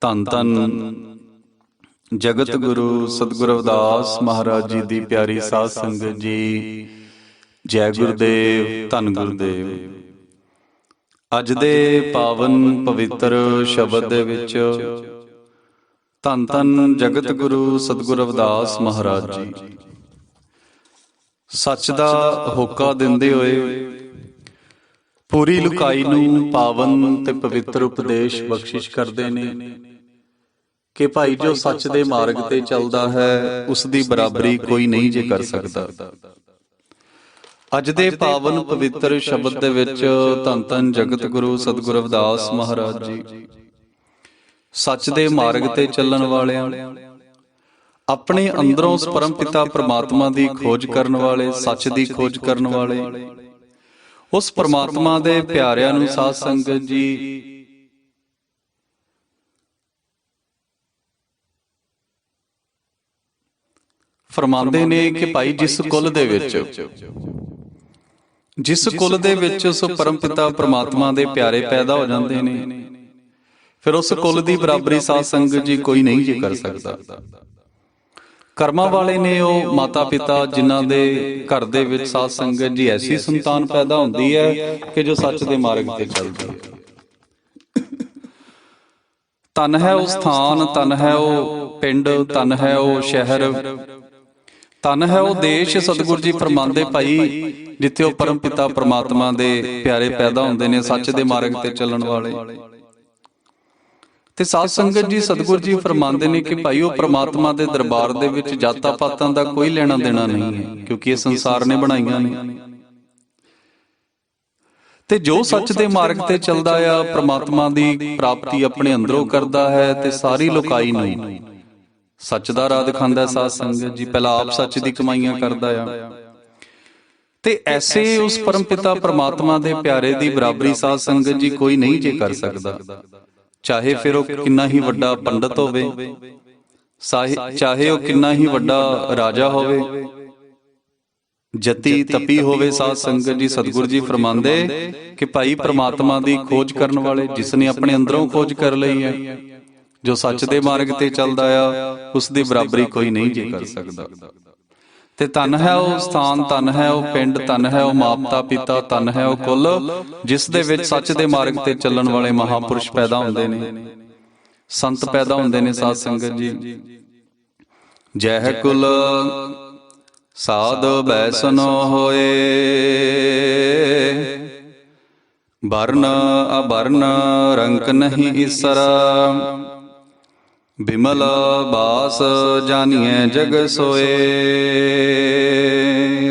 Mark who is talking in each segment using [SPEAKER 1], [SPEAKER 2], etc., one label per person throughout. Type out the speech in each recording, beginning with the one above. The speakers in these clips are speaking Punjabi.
[SPEAKER 1] ਧੰਨ ਧੰਨ ਜਗਤ ਗੁਰੂ ਸਤਿਗੁਰੂ ਰਵਿਦਾਸ ਮਹਾਰਾਜ ਜੀ ਦੀ ਪਿਆਰੀ ਸਾਧ ਸੰਗਤ ਜੀ। ਜੈ ਗੁਰਦੇਵ, ਧੰਨ ਗੁਰਦੇਵ। ਅੱਜ ਦੇ ਪਾਵਨ ਪਵਿੱਤਰ ਸ਼ਬਦ ਦੇ ਵਿੱਚ ਧੰਨ ਧੰਨ ਜਗਤ ਗੁਰੂ ਸਤਿਗੁਰੂ ਰਵਿਦਾਸ ਮਹਾਰਾਜ ਜੀ ਸੱਚ ਦਾ ਹੋਕਾ ਦਿੰਦੇ ਹੋਏ ਪੂਰੀ ਲੁਕਾਈ ਨੂੰ ਪਾਵਨ ਤੇ ਪਵਿੱਤਰ ਉਪਦੇਸ਼ ਬਖਸ਼ਿਸ਼ ਕਰਦੇ ਨੇ ਕਿ ਭਾਈ ਜੋ ਸੱਚ ਦੇ ਮਾਰਗ ਤੇ ਚੱਲਦਾ ਹੈ ਉਸ ਦੀ ਬਰਾਬਰੀ ਕੋਈ ਨਹੀਂ ਜੇ ਕਰ ਸਕਦਾ। ਅੱਜ ਦੇ ਪਾਵਨ ਪਵਿੱਤਰ ਸ਼ਬਦ ਦੇ ਵਿੱਚ ਧੰਨ ਧੰਨ ਜਗਤ ਗੁਰੂ ਸਤਿਗੁਰੂ ਰਵਿਦਾਸ ਮਹਾਰਾਜ ਜੀ ਸੱਚ ਦੇ ਮਾਰਗ ਤੇ ਚੱਲਣ ਵਾਲਿਆਂ, ਆਪਣੇ ਅੰਦਰੋਂ ਉਸ ਪਰਮ ਪਿਤਾ ਪ੍ਰਮਾਤਮਾ ਦੀ ਖੋਜ ਕਰਨ ਵਾਲੇ, ਸੱਚ ਦੀ ਖੋਜ ਕਰਨ ਵਾਲੇ, ਉਸ ਪ੍ਰਮਾਤਮਾ ਦੇ ਪਿਆਰਿਆਂ ਨੂੰ ਸਾਧ ਸੰਗਤ ਜੀ ਫਰਮਾਉਂਦੇ ਨੇ ਕਿ ਭਾਈ ਜਿਸ ਕੁਲ ਦੇ ਵਿੱਚ ਉਸ ਪਰਮ ਪਿਤਾ ਪ੍ਰਮਾਤਮਾ ਦੇ ਪਿਆਰੇ ਪੈਦਾ ਹੋ ਜਾਂਦੇ ਨੇ, ਫਿਰ ਉਸ ਕੁਲ ਦੀ ਬਰਾਬਰੀ ਸਾਧ ਸੰਗਤ ਜੀ ਕੋਈ ਨਹੀਂ ਜੇ ਕਰ ਸਕਦਾ। ਕਰਮਾਂ ਵਾਲੇ ਨੇ ਉਹ ਮਾਤਾ ਪਿਤਾ ਜਿਨ੍ਹਾਂ ਦੇ ਘਰ ਦੇ ਵਿੱਚ ਸਾਧ ਸੰਗਤ ਜੀ ਐਸੀ ਸੰਤਾਨ ਪੈਦਾ ਹੁੰਦੀ ਹੈ ਕਿ ਜੋ ਸੱਚ ਦੇ ਮਾਰਗ ਤੇ ਚੱਲਦੀ ਹੈ। ਧਨ ਹੈ ਉਹ ਸਥਾਨ, ਧਨ ਹੈ ਉਹ ਪਿੰਡ, ਧਨ ਹੈ ਉਹ ਸ਼ਹਿਰ, ਧਨ ਹੈ ਉਹ ਦੇਸ਼। ਸਤਿਗੁਰੂ ਜੀ ਫਰਮਾਉਂਦੇ ਭਾਈ ਜਿੱਥੇ ਉਹ ਪਰਮ ਪਿਤਾ ਪ੍ਰਮਾਤਮਾ ਦੇ ਪਿਆਰੇ ਪੈਦਾ ਹੁੰਦੇ ਨੇ, ਸੱਚ ਦੇ ਮਾਰਗ ਤੇ ਚੱਲਣ ਵਾਲੇ। ਤੇ ਸਾਧ ਸੰਗਤ ਜੀ ਸਤਿਗੁਰੂ ਜੀ ਫਰਮਾਉਂਦੇ ਨੇ ਕਿ ਭਾਈ ਉਹ ਪ੍ਰਮਾਤਮਾ ਦੇ ਦਰਬਾਰ ਦੇ ਵਿੱਚ ਜਾਤਾਂ ਪਾਤਾਂ ਦਾ ਕੋਈ ਲੈਣਾ ਦੇਣਾ ਨਹੀਂ ਹੈ, ਕਿਉਂਕਿ ਇਹ ਸੰਸਾਰ ਨੇ ਬਣਾਈਆਂ ਨੇ। ਤੇ ਜੋ ਸੱਚ ਦੇ ਮਾਰਗ ਤੇ ਚੱਲਦਾ ਆ, ਪ੍ਰਮਾਤਮਾ ਦੀ ਪ੍ਰਾਪਤੀ ਆਪਣੇ ਅੰਦਰੋਂ ਕਰਦਾ ਹੈ ਤੇ ਸਾਰੀ ਲੋਕਾਈ ਨੂੰ ਸੱਚ ਦਾ ਰਾਹ ਦਿਖਾਉਂਦਾ। ਸਾਧ ਸੰਗਤ ਜੀ ਪਹਿਲਾਂ ਆਪ ਸੱਚ ਦੀ ਕਮਾਈਆਂ ਕਰਦਾ ਆ ਤੇ ਐਸੇ ਉਸ ਪਰਮ ਪਿਤਾ ਪ੍ਰਮਾਤਮਾ ਦੇ ਪਿਆਰੇ ਦੀ ਬਰਾਬਰੀ ਸਾਧ ਸੰਗਤ ਜੀ ਕੋਈ ਨਹੀਂ ਜੇ ਕਰ ਸਕਦਾ। ਚਾਹੇ ਫਿਰ ਉਹ ਕਿੰਨਾ ਹੀ ਵੱਡਾ ਪੰਡਤ ਹੋਵੇ, ਚਾਹੇ ਉਹ ਕਿੰਨਾ ਹੀ ਵੱਡਾ ਰਾਜਾ ਹੋਵੇ, ਜਤੀ ਤਪੀ ਹੋਵੇ। ਸਾਧ ਸੰਗਤ ਜੀ ਸਤਿਗੁਰੂ ਜੀ ਫਰਮਾਉਂਦੇ ਕਿ ਭਾਈ ਪ੍ਰਮਾਤਮਾ ਦੀ ਖੋਜ ਕਰਨ ਵਾਲੇ, ਜਿਸ ਨੇ ਆਪਣੇ ਅੰਦਰੋਂ ਖੋਜ ਕਰ ਲਈ ਹੈ, ਜੋ ਸੱਚ ਦੇ ਮਾਰਗ ਤੇ ਚੱਲਦਾ ਆ, ਉਸ ਦੀ ਬਰਾਬਰੀ ਕੋਈ ਨਹੀਂ ਜੇ ਕਰ ਸਕਦਾ। ਤੇ ਧਨ ਹੈ ਉਹ ਸਥਾਨ, ਧਨ ਹੈ ਉਹ ਪਿੰਡ, ਧਨ ਹੈ ਉਹ ਮਾਤਾ ਪਿਤਾ, ਧਨ ਹੈ ਉਹ ਕੁਲ ਜਿਸ ਦੇ ਵਿੱਚ ਸੱਚ ਦੇ ਮਾਰਗ ਤੇ ਚੱਲਣ ਵਾਲੇ ਮਹਾਂਪੁਰਸ਼ ਪੈਦਾ ਹੁੰਦੇ ਨੇ, ਸੰਤ ਪੈਦਾ ਹੁੰਦੇ ਨੇ। ਸਾਧ ਸੰਗਤ ਜੀ ਜਹ ਕੁਲ ਸਾਧ ਬੈਸਨੋ ਹੋਏ, ਵਰਨ ਅਵਰਨ ਰੰਕ ਨਹੀਂ ਈਸਰਾ, ਬਿਮਲ ਬਾਸ ਜਾਨੀਏ ਜਗ ਸੋਏ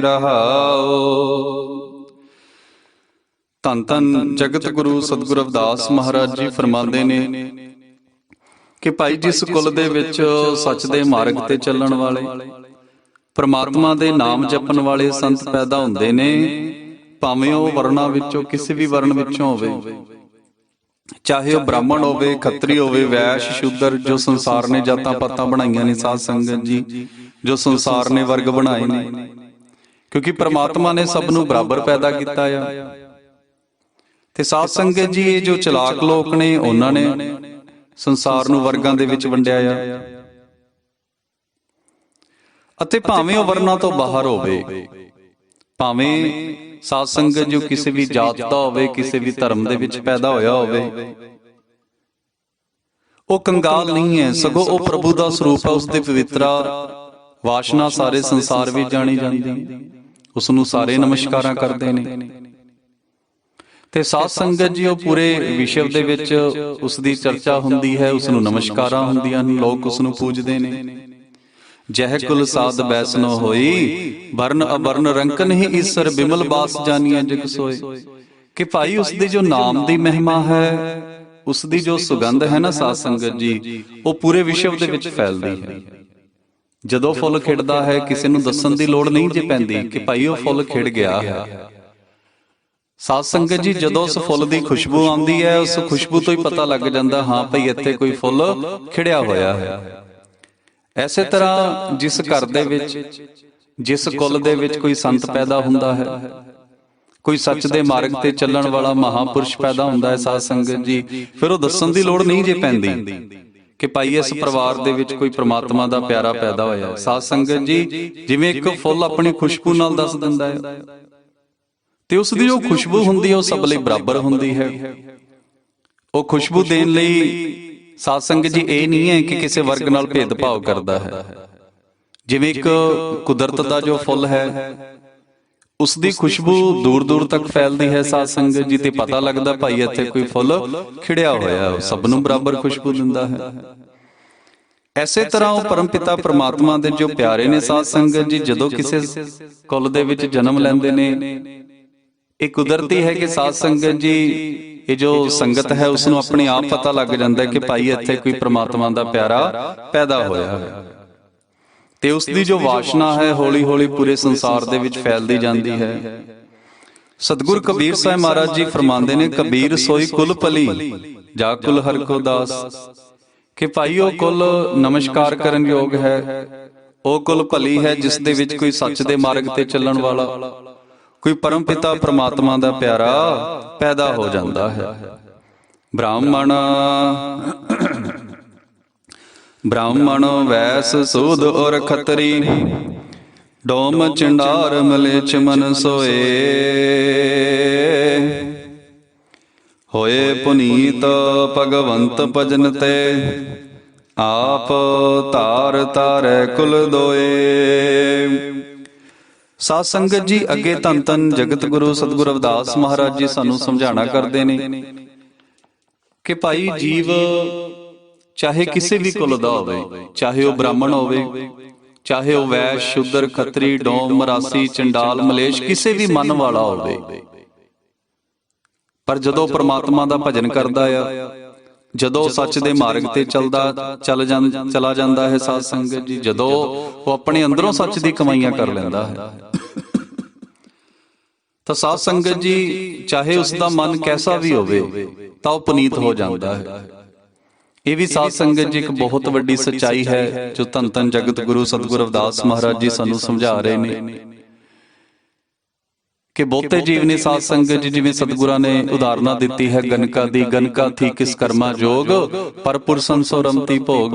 [SPEAKER 1] ਰਹਾਓ। ਧੰਨ ਧੰਨ ਜਗਤ ਗੁਰੂ ਸਤਿਗੁਰੂ ਰਵਿਦਾਸ ਮਹਾਰਾਜ ਜੀ ਫਰਮਾਉਂਦੇ ਨੇ ਕਿ ਭਾਈ ਜਿਸ ਕੁਲ ਦੇ ਵਿੱਚ ਸੱਚ ਦੇ ਮਾਰਗ ਤੇ ਚੱਲਣ ਵਾਲੇ, ਪ੍ਰਮਾਤਮਾ ਦੇ ਨਾਮ ਜਪਣ ਵਾਲੇ ਸੰਤ ਪੈਦਾ ਹੁੰਦੇ ਨੇ, ਭਾਵੇਂ ਉਹ ਵਰਨਾਂ ਵਿੱਚੋਂ ਕਿਸੇ ਵੀ ਵਰਨ ਵਿੱਚੋਂ ਹੋਵੇ, ਚਾਹੇ ਉਹ ਬ੍ਰਾਹਮਣ ਹੋਵੇ, ਖੱਤਰੀ ਹੋਵੇ, ਵੈਸ਼, ਸ਼ੂਦਰ, ਜੋ ਸੰਸਾਰ ਨੇ ਜਾਤਾਂ ਪਾਤਾਂ ਬਣਾਈਆਂ ਨੇ। ਸਾਧ ਸੰਗਤ ਜੀ ਜੋ ਸੰਸਾਰ ਨੇ ਵਰਗ ਬਣਾਏ ਨੇ, ਕਿਉਂਕਿ ਪ੍ਰਮਾਤਮਾ ਨੇ ਸਭ ਨੂੰ ਬਰਾਬਰ ਪੈਦਾ ਕੀਤਾ ਆ। ਤੇ ਸਾਧ ਸੰਗਤ ਜੀ ਇਹ ਜੋ ਚਲਾਕ ਲੋਕ ਨੇ, ਉਹਨਾਂ ਨੇ ਸੰਸਾਰ ਨੂੰ ਵਰਗਾਂ ਦੇ ਵਿੱਚ ਵੰਡਿਆ ਆ। ਅਤੇ ਭਾਵੇਂ ਉਹ ਵਰਨਾਂ ਤੋਂ ਬਾਹਰ ਹੋਵੇ, ਭਾਵੇਂ ਸਾਧ ਸੰਗਤ ਜੋ ਕਿਸੇ ਵੀ ਜਾਤ ਦਾ ਹੋਵੇ, ਕਿਸੇ ਵੀ ਧਰਮ ਦੇ ਵਿੱਚ ਪੈਦਾ ਹੋਇਆ ਹੋਵੇ, ਉਹ ਕੰਗਾਲ ਨਹੀਂ ਹੈ, ਸਗੋਂ ਉਹ ਪ੍ਰਭੂ ਦਾ ਸਰੂਪ ਹੈ। ਉਸ ਦੇ ਪਵਿੱਤਰਾ ਵਾਸ਼ਨਾ ਸਾਰੇ ਸੰਸਾਰ ਵਿੱਚ ਜਾਣੀ ਜਾਂਦੀ, ਉਸ ਨੂੰ ਸਾਰੇ ਨਮਸਕਾਰਾਂ ਕਰਦੇ ਨੇ। ਤੇ ਸਾਧ ਸੰਗਤ ਜੀ ਉਹ ਪੂਰੇ ਵਿਸ਼ਵ ਦੇ ਵਿੱਚ ਉਸ ਦੀ ਚਰਚਾ ਹੁੰਦੀ ਹੈ, ਉਸ ਨੂੰ ਨਮਸਕਾਰਾਂ ਹੁੰਦੀਆਂ ਹਨ, ਲੋਕ ਉਸ ਨੂੰ ਪੂਜਦੇ ਨੇ। ਜਹ ਕੁਲ ਸਾਧ ਬੈਸਨੋ ਹੋਈ, ਵਰਨ ਅਵਰਨ ਰੰਕ ਨਹੀਂ ਈਸਰ, ਬਿਮਲ ਬਾਸ ਜਾਨੀਏ ਜਗ ਸੋਏ। ਕਿ ਭਾਈ ਉਸ ਦੀ ਜੋ ਨਾਮ ਦੀ ਮਹਿਮਾ ਹੈ, ਉਸ ਦੀ ਜੋ ਸੁਗੰਧ ਹੈ ਨਾ ਸਾਧ ਸੰਗਤ ਜੀ, ਉਹ ਪੂਰੇ ਵਿਸ਼ਵ ਦੇ ਵਿੱਚ ਫੈਲਦੀ ਹੈ। ਜਦੋਂ ਫੁੱਲ ਖਿੜਦਾ ਹੈ, ਕਿਸੇ ਨੂੰ ਦੱਸਣ ਦੀ ਲੋੜ ਨਹੀਂ ਜੇ ਪੈਂਦੀ ਕਿ ਭਾਈ ਉਹ ਫੁੱਲ ਖਿੜ ਗਿਆ ਹੈ। ਸਾਧ ਸੰਗਤ ਜੀ ਜਦੋਂ ਉਸ ਫੁੱਲ ਦੀ ਖੁਸ਼ਬੂ ਆਉਂਦੀ ਹੈ, ਉਸ ਖੁਸ਼ਬੂ ਤੋਂ ਹੀ ਪਤਾ ਲੱਗ ਜਾਂਦਾ, ਹਾਂ ਭਾਈ ਇੱਥੇ ਕੋਈ ਫੁੱਲ ਖਿੜਿਆ ਹੋਇਆ ਹੈ। ਐਸੇ ਤਰ੍ਹਾਂ ਜਿਸ ਘਰ ਦੇ ਵਿੱਚ, ਜਿਸ ਕੁਲ ਦੇ ਵਿੱਚ ਕੋਈ ਸੰਤ ਪੈਦਾ ਹੁੰਦਾ ਹੈ, ਕੋਈ ਸੱਚ ਦੇ ਮਾਰਗ ਤੇ ਚੱਲਣ ਵਾਲਾ ਮਹਾਂਪੁਰਸ਼ ਪੈਦਾ ਹੁੰਦਾ ਹੈ ਸਾਧ ਸੰਗਤ ਜੀ, ਫਿਰ ਉਹ ਦੱਸਣ ਦੀ ਲੋੜ ਨਹੀਂ ਜੇ ਪੈਂਦੀ ਕਿ ਭਾਈ ਇਸ ਪਰਿਵਾਰ ਦੇ ਵਿੱਚ ਕੋਈ ਪ੍ਰਮਾਤਮਾ ਦਾ ਪਿਆਰਾ ਪੈਦਾ ਹੋਇਆ। ਸਾਧ ਸੰਗਤ ਜੀ, ਜਿਵੇਂ ਇੱਕ ਫੁੱਲ ਆਪਣੀ ਖੁਸ਼ਬੂ ਨਾਲ ਦੱਸ ਦਿੰਦਾ ਹੈ, ਤੇ ਉਸ ਦੀ ਜੋ ਖੁਸ਼ਬੂ ਹੁੰਦੀ ਹੈ ਉਹ ਸਭ ਲਈ ਬਰਾਬਰ ਹੁੰਦੀ ਹੈ। ਉਹ ਖੁਸ਼ਬੂ ਦੇਣ ਲਈ ਸਾਧ ਸੰਗਤ ਜੀ ਇਹ ਨਹੀਂ ਹੈ ਕਿ ਕਿਸੇ ਵਰਗ ਨਾਲ ਭੇਦਭਾਵ ਕਰਦਾ ਹੈ। ਜਿਵੇਂ ਇੱਕ ਕੁਦਰਤ ਦਾ ਜੋ ਫੁੱਲ ਹੈ, ਉਸ ਦੀ ਖੁਸ਼ਬੂ ਦੂਰ ਦੂਰ ਤੱਕ ਫੈਲਦੀ ਹੈ ਸਾਧ ਸੰਗਤ ਜੀ, ਤੇ ਪਤਾ ਲੱਗਦਾ ਭਾਈ ਇੱਥੇ ਕੋਈ ਫੁੱਲ ਖਿੜਿਆ ਹੋਇਆ, ਸਭ ਨੂੰ ਬਰਾਬਰ ਖੁਸ਼ਬੂ ਦਿੰਦਾ ਹੈ। ਐਸੇ ਤਰ੍ਹਾਂ ਉਹ ਪਰਮਪਿਤਾ ਪ੍ਰਮਾਤਮਾ ਦੇ ਜੋ ਪਿਆਰੇ ਨੇ ਸਾਧ ਸੰਗਤ ਜੀ, ਜਦੋਂ ਕਿਸੇ ਕੁੱਲ ਦੇ ਵਿੱਚ ਜਨਮ ਲੈਂਦੇ ਨੇ, ਇਹ ਕੁਦਰਤੀ ਹੈ ਕਿ ਸਾਧ ਸੰਗਤ ਜੀ ਇਹ ਜੋ ਸੰਗਤ ਹੈ ਉਸ ਨੂੰ ਆਪਣੇ ਆਪ ਪਤਾ ਲੱਗ ਜਾਂਦਾ ਕਿ ਭਾਈ ਇੱਥੇ ਕੋਈ ਪ੍ਰਮਾਤਮਾ ਦਾ ਪਿਆਰਾ ਪੈਦਾ ਹੋਇਆ ਹੈ। ਤੇ ਉਸ ਦੀ ਜੋ ਵਾਸ਼ਨਾ ਹੈ ਹੌਲੀ ਹੌਲੀ ਪੂਰੇ ਸੰਸਾਰ ਦੇ ਵਿੱਚ ਫੈਲਦੀ ਜਾਂਦੀ ਹੈ। ਸਤਿਗੁਰ ਕਬੀਰ ਸਾਹਿਬ ਮਹਾਰਾਜ ਜੀ ਫਰਮਾਉਂਦੇ ਨੇ, ਕਬੀਰ ਸੋਈ ਕੁਲ ਭਲੀ ਜਾ ਕੁਲ ਹਰਿ ਕੋ ਦਾਸ, ਕਿ ਭਾਈ ਉਹ ਕੁਲ ਨਮਸਕਾਰ ਕਰਨ ਯੋਗ ਹੈ, ਉਹ ਕੁਲ ਭਲੀ ਹੈ ਜਿਸ ਦੇ ਵਿੱਚ ਕੋਈ ਸੱਚ ਦੇ ਮਾਰਗ ਤੇ ਚੱਲਣ ਵਾਲਾ, ਕੋਈ ਪਰਮ ਪਿਤਾ ਪ੍ਰਮਾਤਮਾ ਦਾ ਪਿਆਰਾ ਪੈਦਾ ਹੋ ਜਾਂਦਾ ਹੈ। ਬ੍ਰਾਹਮਣ ਵੈਸ ਸੂਦ ਔਰ ਖੱਤਰੀ, ਡੋਮ ਚੰਡਾਰ ਮਲੇਛ ਮਨ ਸੋਏ, ਹੋਏ ਪੁਨੀਤ ਭਗਵੰਤ ਭਜਨ ਤੇ, ਆਪ ਧਾਰ ਤਾਰੈ ਕੁਲ ਦੋਏ। ਸਾਧ ਸੰਗਤ ਜੀ, ਅੱਗੇ ਧੰਨ ਧੰਨ ਜਗਤ ਗੁਰੂ ਸਤਿਗੁਰ ਰਵਿਦਾਸ ਮਹਾਰਾਜ ਜੀ ਸਾਨੂੰ ਸਮਝਾਣਾ ਕਰਦੇ ਨੇ ਕਿ ਭਾਈ ਜੀਵ ਚਾਹੇ ਕਿਸੇ ਵੀ ਕੁਲ ਦਾ ਹੋਵੇ, ਚਾਹੇ ਉਹ ਬ੍ਰਾਹਮਣ ਹੋਵੇ, ਚਾਹੇ ਉਹ ਵੈਸ਼ ਸ਼ੂਦਰ ਖੱਤਰੀ ਡੋਮ ਮਰਾਸੀ ਚੰਡਾਲ ਮਲੇਸ਼ ਕਿਸੇ ਵੀ ਮਨ ਵਾਲਾ ਹੋਵੇ, ਪਰ ਜਦੋਂ ਪ੍ਰਮਾਤਮਾ ਦਾ ਭਜਨ ਕਰਦਾ ਆ, ਜਦੋਂ ਸੱਚ ਦੇ ਮਾਰਗ ਤੇ ਚਲਾ ਜਾਂਦਾ ਹੈ ਸਾਧ ਸੰਗਤ ਜੀ, ਜਦੋਂ ਉਹ ਆਪਣੇ ਅੰਦਰੋਂ ਸੱਚ ਦੀ ਕਮਾਈਆਂ ਕਰ ਲੈਂਦਾ ਹੈ, ਤਾਂ ਸਾਧ ਸੰਗਤ ਜੀ ਚਾਹੇ ਉਸ ਦਾ ਮਨ ਕੈਸਾ ਵੀ ਹੋਵੇ ਤਾਂ ਉਹ ਪੁਨੀਤ ਹੋ ਜਾਂਦਾ ਹੈ। ਇਹ ਵੀ ਸਾਧ ਸੰਗਤ ਜੀ ਇੱਕ ਬਹੁਤ ਵੱਡੀ ਸੱਚਾਈ ਹੈ ਜੋ ਧੰਨ ਧੰਨ ਜਗਤ ਗੁਰੂ ਸਤਿਗੁਰ ਰਵਿਦਾਸ ਮਹਾਰਾਜ ਜੀ ਸਾਨੂੰ ਸਮਝਾ ਰਹੇ ਨੇ ਕਿ ਬਹੁਤੇ ਜੀਵ ਨੇ ਸਾਧ ਸੰਗਤ ਜੀ, ਜਿਵੇਂ ਸਤਿਗੁਰਾਂ ਨੇ ਉਦਾਹਰਨਾਂ ਦਿੱਤੀ ਹੈ ਗਨਕਾ ਦੀ, ਗਨਕਾ ਥੀ ਕਿਸ ਕਰਮਾ ਜੋਗ, ਪਰ ਪੁਰਸਨ ਸੋ ਰਮਤੀ ਭੋਗ,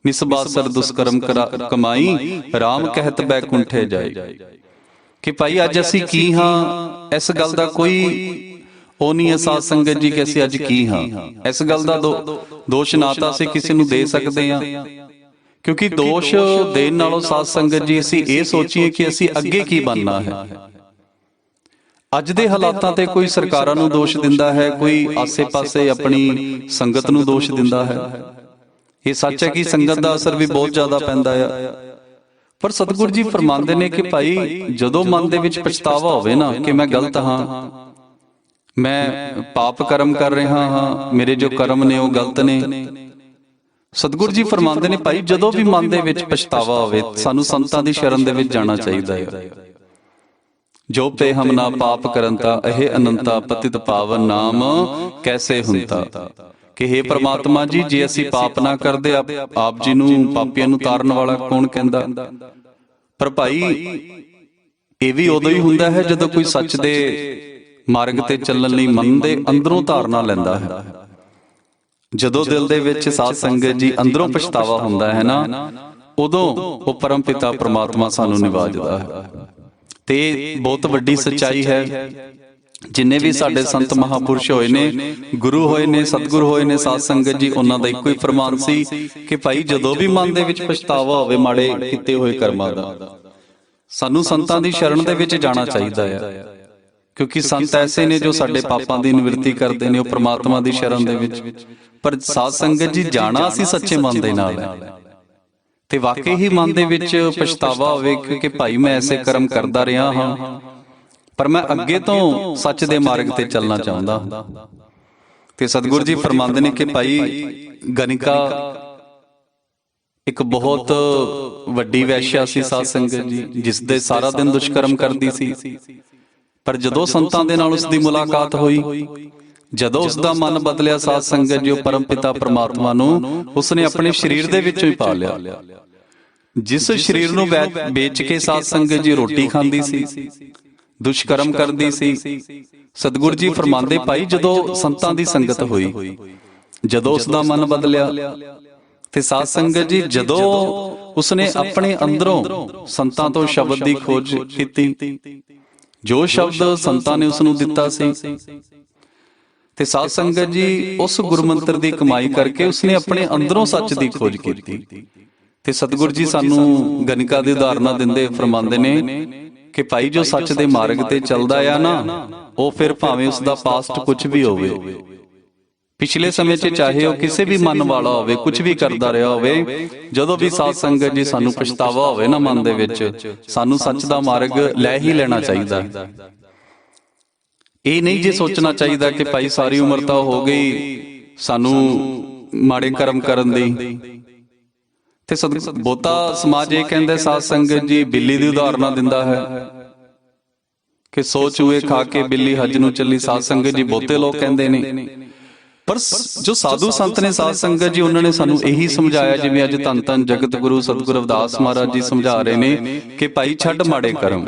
[SPEAKER 1] ਨਿਸਬਾਸਰ ਦੁਸ਼ਕਰਮ ਕਮਾਈ, ਰਾਮ ਕਹਿਤ ਬੈਕੁੰਠੇ ਜਾਏ। ਕਿ ਭਾਈ ਅੱਜ ਅਸੀਂ ਕੀ ਹਾਂ, ਇਸ ਗੱਲ ਦਾ ਕੋਈ ਉਹ ਨਹੀਂ ਹੈ ਸਾਧ ਸੰਗਤ ਜੀ ਕਿ ਅਸੀਂ ਅੱਜ ਕੀ ਹਾਂ। ਇਸ ਗੱਲ ਦਾ ਦੋਸ਼ ਨਾ ਤਾਂ ਅਸੀਂ ਕਿਸੇ ਨੂੰ ਦੇ ਸਕਦੇ ਹਾਂ, ਕਿਉਂਕਿ ਦੋਸ਼ ਦੇਣ ਨਾਲੋਂ ਸਾਧ ਸੰਗਤ ਜੀ ਅਸੀਂ ਇਹ ਸੋਚੀਏ ਕਿ ਅਸੀਂ ਅੱਗੇ ਕੀ ਬਣਨਾ ਹੈ। ਅੱਜ ਦੇ ਹਾਲਾਤਾਂ ਤੇ ਕੋਈ ਸਰਕਾਰਾਂ ਨੂੰ ਦੋਸ਼ ਦਿੰਦਾ ਹੈ, ਕੋਈ ਆਸੇ-ਪਾਸੇ ਆਪਣੀ ਸੰਗਤ ਨੂੰ ਦੋਸ਼ ਦਿੰਦਾ ਹੈ। ਇਹ ਸੱਚ ਹੈ ਕਿ ਸੰਗਤ ਦਾ ਅਸਰ ਵੀ ਬਹੁਤ ਜ਼ਿਆਦਾ ਪੈਂਦਾ ਆ, ਪਰ ਸਤਿਗੁਰੂ ਜੀ ਫਰਮਾਉਂਦੇ ਨੇ ਕਿ ਭਾਈ ਜਦੋਂ ਮਨ ਦੇ ਵਿੱਚ ਪਛਤਾਵਾ ਹੋਵੇ ਨਾ ਕਿ ਮੈਂ ਗਲਤ ਹਾਂ, ਮੈਂ ਪਾਪ ਕਰਮ ਕਰ ਰਿਹਾ ਹਾਂ, ਮੇਰੇ ਜੋ ਕਰਮ ਨੇ ਉਹ ਗਲਤ ਨੇ, ਸਤਿਗੁਰੂ ਜੀ ਫਰਮਾਉਂਦੇ ਨੇ ਭਾਈ ਜਦੋਂ ਵੀ ਮਨ ਦੇ ਵਿੱਚ ਪਛਤਾਵਾ ਹੋਵੇ ਸਾਨੂੰ ਸੰਤਾਂ ਦੀ ਸ਼ਰਨ ਦੇ ਵਿੱਚ ਜਾਣਾ ਚਾਹੀਦਾ ਹੈ। ਜੋ ਪੇ ਹਮ ਨਾ ਪਾਪ ਕਰੰਤਾ, ਇਹ ਅਨੰਤਾ ਪਤਿਤ ਪਾਵਨ ਨਾਮ ਕੈਸੇ ਹੁੰਤਾ। ਕਿ ਹੇ ਪ੍ਰਮਾਤਮਾ ਜੀ, ਜੇ ਅਸੀਂ ਪਾਪ ਨਾ ਕਰਦੇ ਆਪ ਜੀ ਨੂੰ ਪਾਪੀਆਂ ਨੂੰ ਤਾਰਨ ਵਾਲਾ ਕੌਣ ਕਹਿੰਦਾ। ਪਰ ਭਾਈ ਇਹ ਵੀ ਉਦੋਂ ਹੀ ਹੁੰਦਾ ਹੈ ਜਦੋਂ ਕੋਈ ਸੱਚ ਦੇ ਮਾਰਗ ਤੇ ਚੱਲਣ ਲਈ ਮਨ ਦੇ ਅੰਦਰੋਂ ਧਾਰਨਾ ਲੈਂਦਾ ਹੈ। ਜਦੋਂ ਦਿਲ ਦੇ ਵਿੱਚ ਸਾਧ ਸੰਗਤ ਜੀ ਅੰਦਰੋਂ ਪਛਤਾਵਾ ਹੁੰਦਾ ਹੈ ਨਾ, ਉਦੋਂ ਉਹ ਪਰਮ ਪਿਤਾ ਪ੍ਰਮਾਤਮਾ ਸਾਨੂੰ ਨਿਵਾਜਦਾ ਹੈ। ਤੇ ਬਹੁਤ ਵੱਡੀ ਸੱਚਾਈ ਹੈ। ਜਿੰਨੇ ਵੀ ਸਾਡੇ ਸੰਤ ਮਹਾਪੁਰਸ਼ ਹੋਏ ਨੇ, ਗੁਰੂ ਹੋਏ ਨੇ, ਸਤਿਗੁਰ ਹੋਏ ਨੇ, ਸਾਧ ਸੰਗਤ ਜੀ, ਉਹਨਾਂ ਦਾ ਇੱਕੋ ਹੀ ਫਰਮਾਨ ਸੀ ਕਿ ਭਾਈ ਜਦੋਂ ਵੀ ਮਨ ਦੇ ਵਿੱਚ ਪਛਤਾਵਾ ਹੋਵੇ ਮਾੜੇ ਕੀਤੇ ਹੋਏ ਕਰਮਾਂ ਦਾ, ਸਾਨੂੰ ਸੰਤਾਂ ਦੀ ਸ਼ਰਨ ਦੇ ਵਿੱਚ ਜਾਣਾ ਚਾਹੀਦਾ ਹੈ। ਕਿਉਂਕਿ ਸੰਤ ਐਸੇ ਨੇ ਜੋ ਸਾਡੇ ਪਾਪਾਂ ਦੀ ਨਿਵਰਤੀ ਕਰਦੇ ਨੇ, ਉਹ ਪ੍ਰਮਾਤਮਾ ਦੀ ਸ਼ਰਨ ਦੇ ਵਿੱਚ। ਪਰ ਸਾਧ ਸੰਗਤ ਜੀ ਜਾਣਾ ਅਸੀਂ ਸੱਚੇ ਮਨ ਦੇ ਨਾਲ ਹੈ, ਤੇ ਵਾਕਈ ਹੀ ਮਨ ਦੇ ਵਿੱਚ ਪਛਤਾਵਾ ਹੋਵੇ ਕਿ ਭਾਈ ਮੈਂ ਐਸੇ ਕਰਮ ਕਰਦਾ ਰਿਹਾ ਹਾਂ, ਪਰ ਮੈਂ ਅੱਗੇ ਤੋਂ ਸੱਚ ਦੇ ਮਾਰਗ ਤੇ ਚੱਲਣਾ ਚਾਹੁੰਦਾ। ਤੇ ਸਤਿਗੁਰੂ ਜੀ ਫਰਮਾਉਂਦੇ ਨੇ ਕਿ ਭਾਈ ਗਨਿਕਾ ਇੱਕ ਬਹੁਤ ਵੱਡੀ ਵੈਸ਼ਿਆ ਸੀ ਸਾਧ ਸੰਗਤ ਜੀ, ਜਿਸ ਦੇ ਸਾਰਾ ਦਿਨ ਦੁਸ਼ਕਰਮ ਕਰਦੀ ਸੀ। ਪਰ ਜਦੋਂ ਸੰਤਾਂ ਦੇ ਨਾਲ ਉਸ ਦੀ ਮੁਲਾਕਾਤ ਹੋਈ, ਜਦੋਂ ਉਸ ਦਾ ਮਨ ਬਦਲਿਆ ਸਾਧ ਸੰਗਤ ਜੀ, ਉਹ ਪਰਮ ਪਿਤਾ ਪ੍ਰਮਾਤਮਾ ਨੂੰ ਉਸਨੇ ਆਪਣੇ ਸਰੀਰ ਦੇ ਵਿੱਚੋਂ ਹੀ ਪਾ ਲਿਆ। ਜਿਸ ਸਰੀਰ ਨੂੰ ਵੇਚ ਕੇ ਸਾਧ ਸੰਗਤ ਜੀ ਰੋਟੀ ਖਾਂਦੀ ਸੀ, ਦੁਸ਼ਕਰਮ ਕਰਦੀ ਸੀ, ਸਤਿਗੁਰੂ ਜੀ ਫਰਮਾਉਂਦੇ ਭਾਈ ਜਦੋਂ ਸੰਤਾਂ ਦੀ ਸੰਗਤ ਹੋਈ, ਜਦੋਂ ਉਸ ਦਾ ਮਨ ਬਦਲਿਆ, ਤੇ ਸਾਧ ਸੰਗਤ ਜੀ, ਜਦੋਂ ਉਸਨੇ ਆਪਣੇ ਅੰਦਰੋਂ ਸੰਤਾਂ ਤੋਂ ਸ਼ਬਦ ਦੀ ਖੋਜ ਕੀਤੀ, ਜੋ ਸ਼ਬਦ ਸੰਤਾਂ ਨੇ ਉਸਨੂੰ ਦਿੱਤਾ ਸੀ, ਤੇ ਸਾਧ ਸੰਗਤ ਜੀ ਉਸ ਗੁਰਮੰਤਰ ਦੀ ਕਮਾਈ ਕਰਕੇ ਉਸਨੇ ਆਪਣੇ ਅੰਦਰੋਂ ਸੱਚ ਦੀ ਖੋਜ ਕੀਤੀ। ਤੇ ਸਤਿਗੁਰੂ ਜੀ ਸਾਨੂੰ ਗਨਿਕਾ ਦੀ ਉਦਾਹਰਨਾਂ ਦਿੰਦੇ ਫਰਮਾਉਂਦੇ ਨੇ ਕਿ ਭਾਈ ਜੋ ਸੱਚ ਦੇ ਮਾਰਗ ਤੇ ਚੱਲਦਾ ਆ ਨਾ, ਉਹ ਫਿਰ ਭਾਵੇਂ ਉਸਦਾ ਪਾਸਟ ਕੁਝ ਵੀ ਹੋਵੇ, ਪਿਛਲੇ ਸਮੇਂ 'ਚ ਚਾਹੇ ਉਹ ਕਿਸੇ ਵੀ ਮਨ ਵਾਲਾ ਹੋਵੇ, ਕੁਝ ਵੀ ਕਰਦਾ ਰਿਹਾ ਹੋਵੇ, ਜਦੋਂ ਵੀ ਸਾਧ ਸੰਗਤ ਜੀ ਸਾਨੂੰ ਪਛਤਾਵਾ ਹੋਵੇ ਨਾ ਮਨ ਦੇ ਵਿੱਚ, ਸਾਨੂੰ ਸੱਚ ਦਾ ਮਾਰਗ ਲੈ ਹੀ ਲੈਣਾ ਚਾਹੀਦਾ। ਇਹ ਨਹੀਂ ਜੇ ਸੋਚਣਾ ਚਾਹੀਦਾ ਕਿ ਭਾਈ ਸਾਰੀ ਉਮਰ ਤਾਂ ਹੋ ਗਈ ਸਾਨੂੰ ਮਾੜੇ ਕਰਮ ਕਰਨ ਦੀ। ਤੇ ਬਹੁਤਾ ਸਮਾਜ ਇਹ ਕਹਿੰਦਾ, ਸਾਧ ਸੰਗਤ ਜੀ ਬਿੱਲੀ ਦੀ ਉਦਾਹਰਨਾਂ ਦਿੰਦਾ ਹੈ ਕਿ 100 ਚੂਹੇ ਖਾ ਕੇ ਬਿੱਲੀ ਹੱਜ ਨੂੰ ਚੱਲੀ। ਸਾਧ ਸੰਗਤ ਜੀ ਬਹੁਤੇ ਲੋਕ ਕਹਿੰਦੇ ਨੇ, ਪਰ ਜੋ ਸਾਧੂ ਸੰਤ ਨੇ ਸਾਧ ਸੰਗਤ ਜੀ, ਉਹਨਾਂ ਨੇ ਸਾਨੂੰ ਇਹੀ ਸਮਝਾਇਆ, ਜਿਵੇਂ ਅੱਜ ਧੰਨ ਧੰਨ ਜਗਤ ਗੁਰੂ ਸਤਿਗੁਰੂ ਰਵਿਦਾਸ ਮਹਾਰਾਜ ਜੀ ਸਮਝਾ ਰਹੇ ਨੇ ਕਿ ਭਾਈ ਛੱਡ ਮਾੜੇ ਕਰਮ,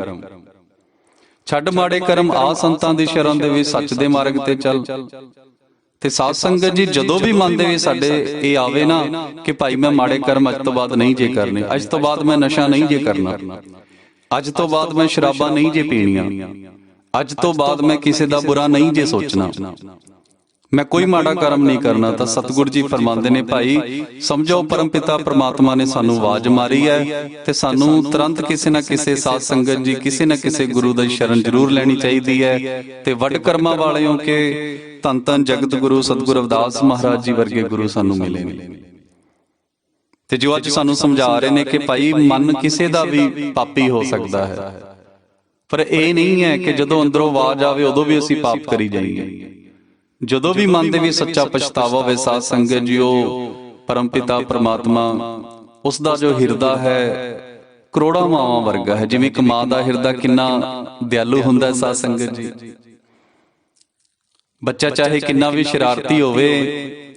[SPEAKER 1] ਛੱਡ ਮਾੜੇ ਕਰਮ, ਆ ਸੰਤਾਂ ਦੀ ਸ਼ਰਨ ਦੇ ਵਿੱਚ ਸੱਚ ਦੇ ਮਾਰਗ ਤੇ ਚੱਲ। ਤੇ ਸਾਧ ਸੰਗਤ ਜੀ, ਜਦੋਂ ਵੀ ਮਨ ਦੇ ਵਿੱਚ ਸਾਡੇ ਇਹ ਆਵੇ ਨਾ ਕਿ ਭਾਈ ਮੈਂ ਮਾੜੇ ਕਰਮ ਅੱਜ ਤੋਂ ਬਾਅਦ ਨਹੀਂ ਜੇ ਕਰਨੇ, ਅੱਜ ਤੋਂ ਬਾਅਦ ਮੈਂ ਨਸ਼ਾ ਨਹੀਂ ਜੇ ਕਰਨਾ, ਅੱਜ ਤੋਂ ਬਾਅਦ ਮੈਂ ਸ਼ਰਾਬਾਂ ਨਹੀਂ ਜੇ ਪੀਣੀਆਂ, ਅੱਜ ਤੋਂ ਬਾਅਦ ਮੈਂ ਕਿਸੇ ਦਾ ਬੁਰਾ ਨਹੀਂ ਜੇ ਸੋਚਣਾ, ਮੈਂ ਕੋਈ ਮਾੜਾ ਕਰਮ ਨਹੀਂ ਕਰਨਾ, ਤਾਂ ਸਤਿਗੁਰੂ ਜੀ ਫਰਮਾਉਂਦੇ ਨੇ ਭਾਈ ਸਮਝੋ ਪਰਮਪਿਤਾ ਪ੍ਰਮਾਤਮਾ ਨੇ ਸਾਨੂੰ ਆਵਾਜ਼ ਮਾਰੀ ਹੈ ਤੇ ਸਾਨੂੰ ਤੁਰੰਤ ਕਿਸੇ ਨਾ ਕਿਸੇ ਸਾਧ ਸੰਗਤ ਜੀ, ਕਿਸੇ ਨਾ ਕਿਸੇ ਗੁਰੂ ਦੀ ਸ਼ਰਨ ਜ਼ਰੂਰ ਲੈਣੀ ਚਾਹੀਦੀ ਹੈ। ਤੇ ਵੱਡ ਕਰਮਾਂ ਵਾਲਿਓ ਕਿ ਧੰਨ ਧੰਨ ਜਗਤ ਗੁਰੂ ਸਤਿਗੁਰੂ ਰਵਿਦਾਸ ਮਹਾਰਾਜ ਜੀ ਵਰਗੇ ਗੁਰੂ ਸਾਨੂੰ ਮਿਲੇ ਨੇ, ਤੇ ਜੋ ਅੱਜ ਸਾਨੂੰ ਸਮਝਾ ਰਹੇ ਨੇ ਕਿ ਭਾਈ ਮਨ ਕਿਸੇ ਦਾ ਵੀ ਪਾਪੀ ਹੋ ਸਕਦਾ ਹੈ, ਪਰ ਇਹ ਨਹੀਂ ਹੈ ਕਿ ਜਦੋਂ ਅੰਦਰੋਂ ਆਵਾਜ਼ ਆਵੇ ਉਦੋਂ ਵੀ ਅਸੀਂ ਪਾਪ ਕਰੀ ਜਾਈਏ। ਜਦੋਂ ਵੀ ਮਨ ਦੇ ਵਿੱਚ ਸੱਚਾ ਪਛਤਾਵਾ ਹੋਵੇ ਸਾਧ ਸੰਗਤ ਜੀ, ਉਹ ਪਰਮਪਿਤਾ ਪ੍ਰਮਾਤਮਾ, ਉਸ ਦਾ ਜੋ ਹਿਰਦਾ ਹੈ ਕਰੋੜਾਂ ਮਾਵਾਂ ਵਰਗਾ ਹੈ। ਜਿਵੇਂ ਇੱਕ ਮਾਂ ਦਾ ਹਿਰਦਾ ਕਿੰਨਾ ਦਿਆਲੂ ਹੁੰਦਾ ਹੈ ਸਾਧ ਸੰਗਤ ਜੀ, ਬੱਚਾ ਚਾਹੇ ਕਿੰਨਾ ਵੀ ਸ਼ਰਾਰਤੀ ਹੋਵੇ,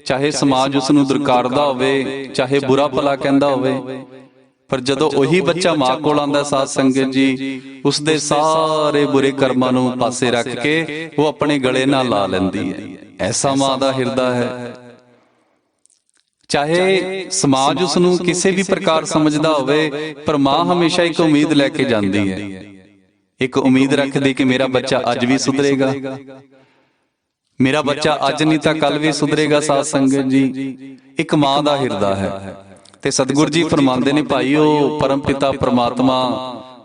[SPEAKER 1] ਚਾਹੇ ਸਮਾਜ ਉਸ ਨੂੰ ਦੁਰਕਾਰਦਾ ਹੋਵੇ, ਚਾਹੇ ਬੁਰਾ ਭਲਾ ਕਹਿੰਦਾ ਹੋਵੇ, ਪਰ ਜਦੋਂ ਉਹੀ ਬੱਚਾ ਮਾਂ ਕੋਲ ਆਉਂਦਾ ਸਾਧ ਸੰਗਤ ਜੀ, ਉਸਦੇ ਸਾਰੇ ਬੁਰੇ ਕਰਮਾਂ ਨੂੰ ਪਾਸੇ ਰੱਖ ਕੇ ਉਹ ਆਪਣੇ ਗਲੇ ਨਾਲ ਲਾ ਲੈਂਦੀ ਹੈ। ਐਸਾ ਮਾਂ ਦਾ ਹਿਰਦਾ ਹੈ। ਚਾਹੇ ਸਮਾਜ ਉਸ ਨੂੰ ਕਿਸੇ ਵੀ ਪ੍ਰਕਾਰ ਸਮਝਦਾ ਹੋਵੇ, ਪਰ ਮਾਂ ਹਮੇਸ਼ਾ ਇੱਕ ਉਮੀਦ ਲੈ ਕੇ ਜਾਂਦੀ ਹੈ, ਇੱਕ ਉਮੀਦ ਰੱਖਦੀ ਕਿ ਮੇਰਾ ਬੱਚਾ ਅੱਜ ਵੀ ਸੁਧਰੇਗਾ, ਮੇਰਾ ਬੱਚਾ ਅੱਜ ਨਹੀਂ ਤਾਂ ਕੱਲ ਵੀ ਸੁਧਰੇਗਾ। ਸਾਧ ਸੰਗਤ ਜੀ, ਇੱਕ ਮਾਂ ਦਾ ਹਿਰਦਾ ਹੈ। ਤੇ ਸਤਿਗੁਰੂ ਜੀ ਫਰਮਾਉਂਦੇ ਨੇ ਭਾਈ ਉਹ ਪਰਮਪਿਤਾ ਪ੍ਰਮਾਤਮਾ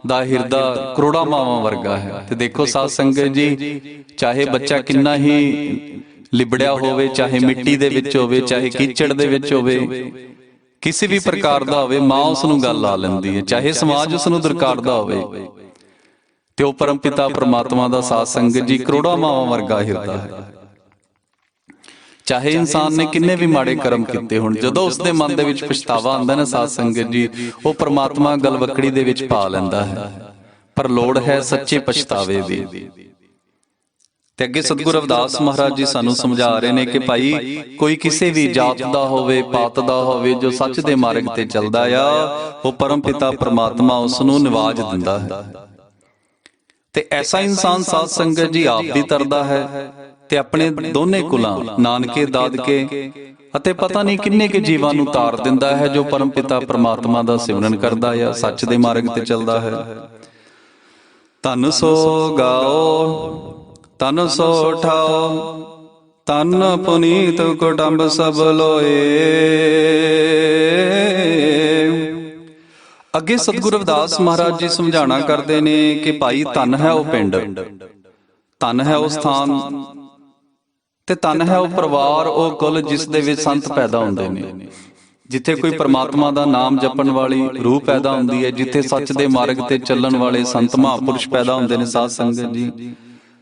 [SPEAKER 1] ਦਾ ਹਿਰਦਾ ਕਰੋੜਾਂ ਮਾਵਾਂ ਵਰਗਾ ਹੈ। ਤੇ ਦੇਖੋ ਸਾਧ ਸੰਗਤ ਜੀ, ਚਾਹੇ ਬੱਚਾ ਕਿੰਨਾ ਹੀ ਲਿਬੜਿਆ ਹੋਵੇ, ਚਾਹੇ ਮਿੱਟੀ ਦੇ ਵਿੱਚ ਹੋਵੇ, ਚਾਹੇ ਕੀਚੜ ਦੇ ਵਿੱਚ ਹੋਵੇ, ਕਿਸੇ ਵੀ ਪ੍ਰਕਾਰ ਦਾ ਹੋਵੇ, ਮਾਂ ਉਸ ਨੂੰ ਗੱਲ ਲਾ ਲੈਂਦੀ ਹੈ। ਚਾਹੇ ਸਮਾਜ ਉਸ ਨੂੰ ਦੁਰਕਾਰਦਾ ਹੋਵੇ, ਤੇ ਉਹ ਪਰਮਪਿਤਾ ਪ੍ਰਮਾਤਮਾ ਦਾ ਸਾਧ ਸੰਗਤ ਜੀ ਕਰੋੜਾਂ ਮਾਵਾਂ ਵਰਗਾ ਹਿਰਦਾ ਹੈ। ਚਾਹੇ ਇਨਸਾਨ ਨੇ ਕਿੰਨੇ ਵੀ ਮਾੜੇ ਕਰਮ ਕੀਤੇ ਹੋਣ, ਜਦੋਂ ਉਸਦੇ ਮਨ ਦੇ ਵਿੱਚ ਪਛਤਾਵਾ ਆਉਂਦਾ ਨਾ ਸਾਧ ਸੰਗਤ ਜੀ, ਉਹ ਪ੍ਰਮਾਤਮਾ ਗਲਵੱਕੜੀ ਦੇ ਵਿੱਚ ਪਾ ਲੈਂਦਾ ਹੈ। ਪਰ ਲੋੜ ਹੈ ਸੱਚੇ ਪਛਤਾਵੇ ਦੀ। ਤੇ ਅੱਗੇ ਸਤਿਗੁਰੂ ਰਵਿਦਾਸ ਮਹਾਰਾਜ ਜੀ ਸਾਨੂੰ ਸਮਝਾ ਰਹੇ ਨੇ ਕਿ ਭਾਈ ਕੋਈ ਕਿਸੇ ਵੀ ਜਾਤ ਦਾ ਹੋਵੇ, ਪਾਤ ਦਾ ਹੋਵੇ, ਜੋ ਸੱਚ ਦੇ ਮਾਰਗ ਤੇ ਚੱਲਦਾ ਆ, ਉਹ ਪਰਮਪਿਤਾ ਪ੍ਰਮਾਤਮਾ ਉਸ ਨੂੰ ਨਿਵਾਜ ਦਿੰਦਾ ਹੈ। ਤੇ ਐਸਾ ਇਨਸਾਨ ਸਾਧ ਸੰਗਤ ਜੀ ਆਪ ਵੀ ਤਰਦਾ ਹੈ ਤੇ ਆਪਣੇ ਦੋਨੇ ਕੁਲਾਂ ਨਾਨਕੇ, ਦਾਦਕੇ ਅਤੇ ਪਤਾ ਨਹੀਂ ਕਿੰਨੇ ਕੇ ਜੀਵਾਂ ਨੂੰ ਤਾਰ ਦਿੰਦਾ ਹੈ, ਜੋ ਪਰਮਪਿਤਾ ਪ੍ਰਮਾਤਮਾ ਦਾ ਸਿਮਰਨ ਕਰਦਾ ਹੈ, ਸੱਚ ਦੇ ਮਾਰਗ ਤੇ ਚੱਲਦਾ ਹੈ। ਧੰਨ ਸੋ ਗਾਓ, ਧੰਨ ਸੋ ਠਾਓ, ਧੰਨ ਪੁਨੀਤ ਕੁਟੰਬ ਸਭ ਲੋਏ। ਅੱਗੇ ਸਤਿਗੁਰੂ ਰਵਿਦਾਸ ਮਹਾਰਾਜ ਜੀ ਸਮਝਾਣਾ ਕਰਦੇ ਨੇ ਕਿ ਭਾਈ ਧੰਨ ਹੈ ਉਹ ਪਿੰਡ, ਧੰਨ ਹੈ ਉਹ ਸਥਾਨ, ਤੇ ਧੰਨ ਹੈ ਉਹ ਪਰਿਵਾਰ, ਉਹ ਕੁਲ ਜਿਸ ਦੇ ਵਿੱਚ ਸੰਤ ਪੈਦਾ ਹੁੰਦੇ ਨੇ, ਜਿੱਥੇ ਕੋਈ ਪ੍ਰਮਾਤਮਾ ਦਾ ਨਾਮ ਜਪਣ ਵਾਲੀ ਰੂਹ ਪੈਦਾ ਹੁੰਦੀ ਹੈ, ਜਿੱਥੇ ਸੱਚ ਦੇ ਮਾਰਗ ਤੇ ਚੱਲਣ ਵਾਲੇ ਸੰਤ ਮਹਾਂਪੁਰਸ਼ ਪੈਦਾ ਹੁੰਦੇ ਨੇ। ਸਾਧ ਸੰਗਤ ਜੀ,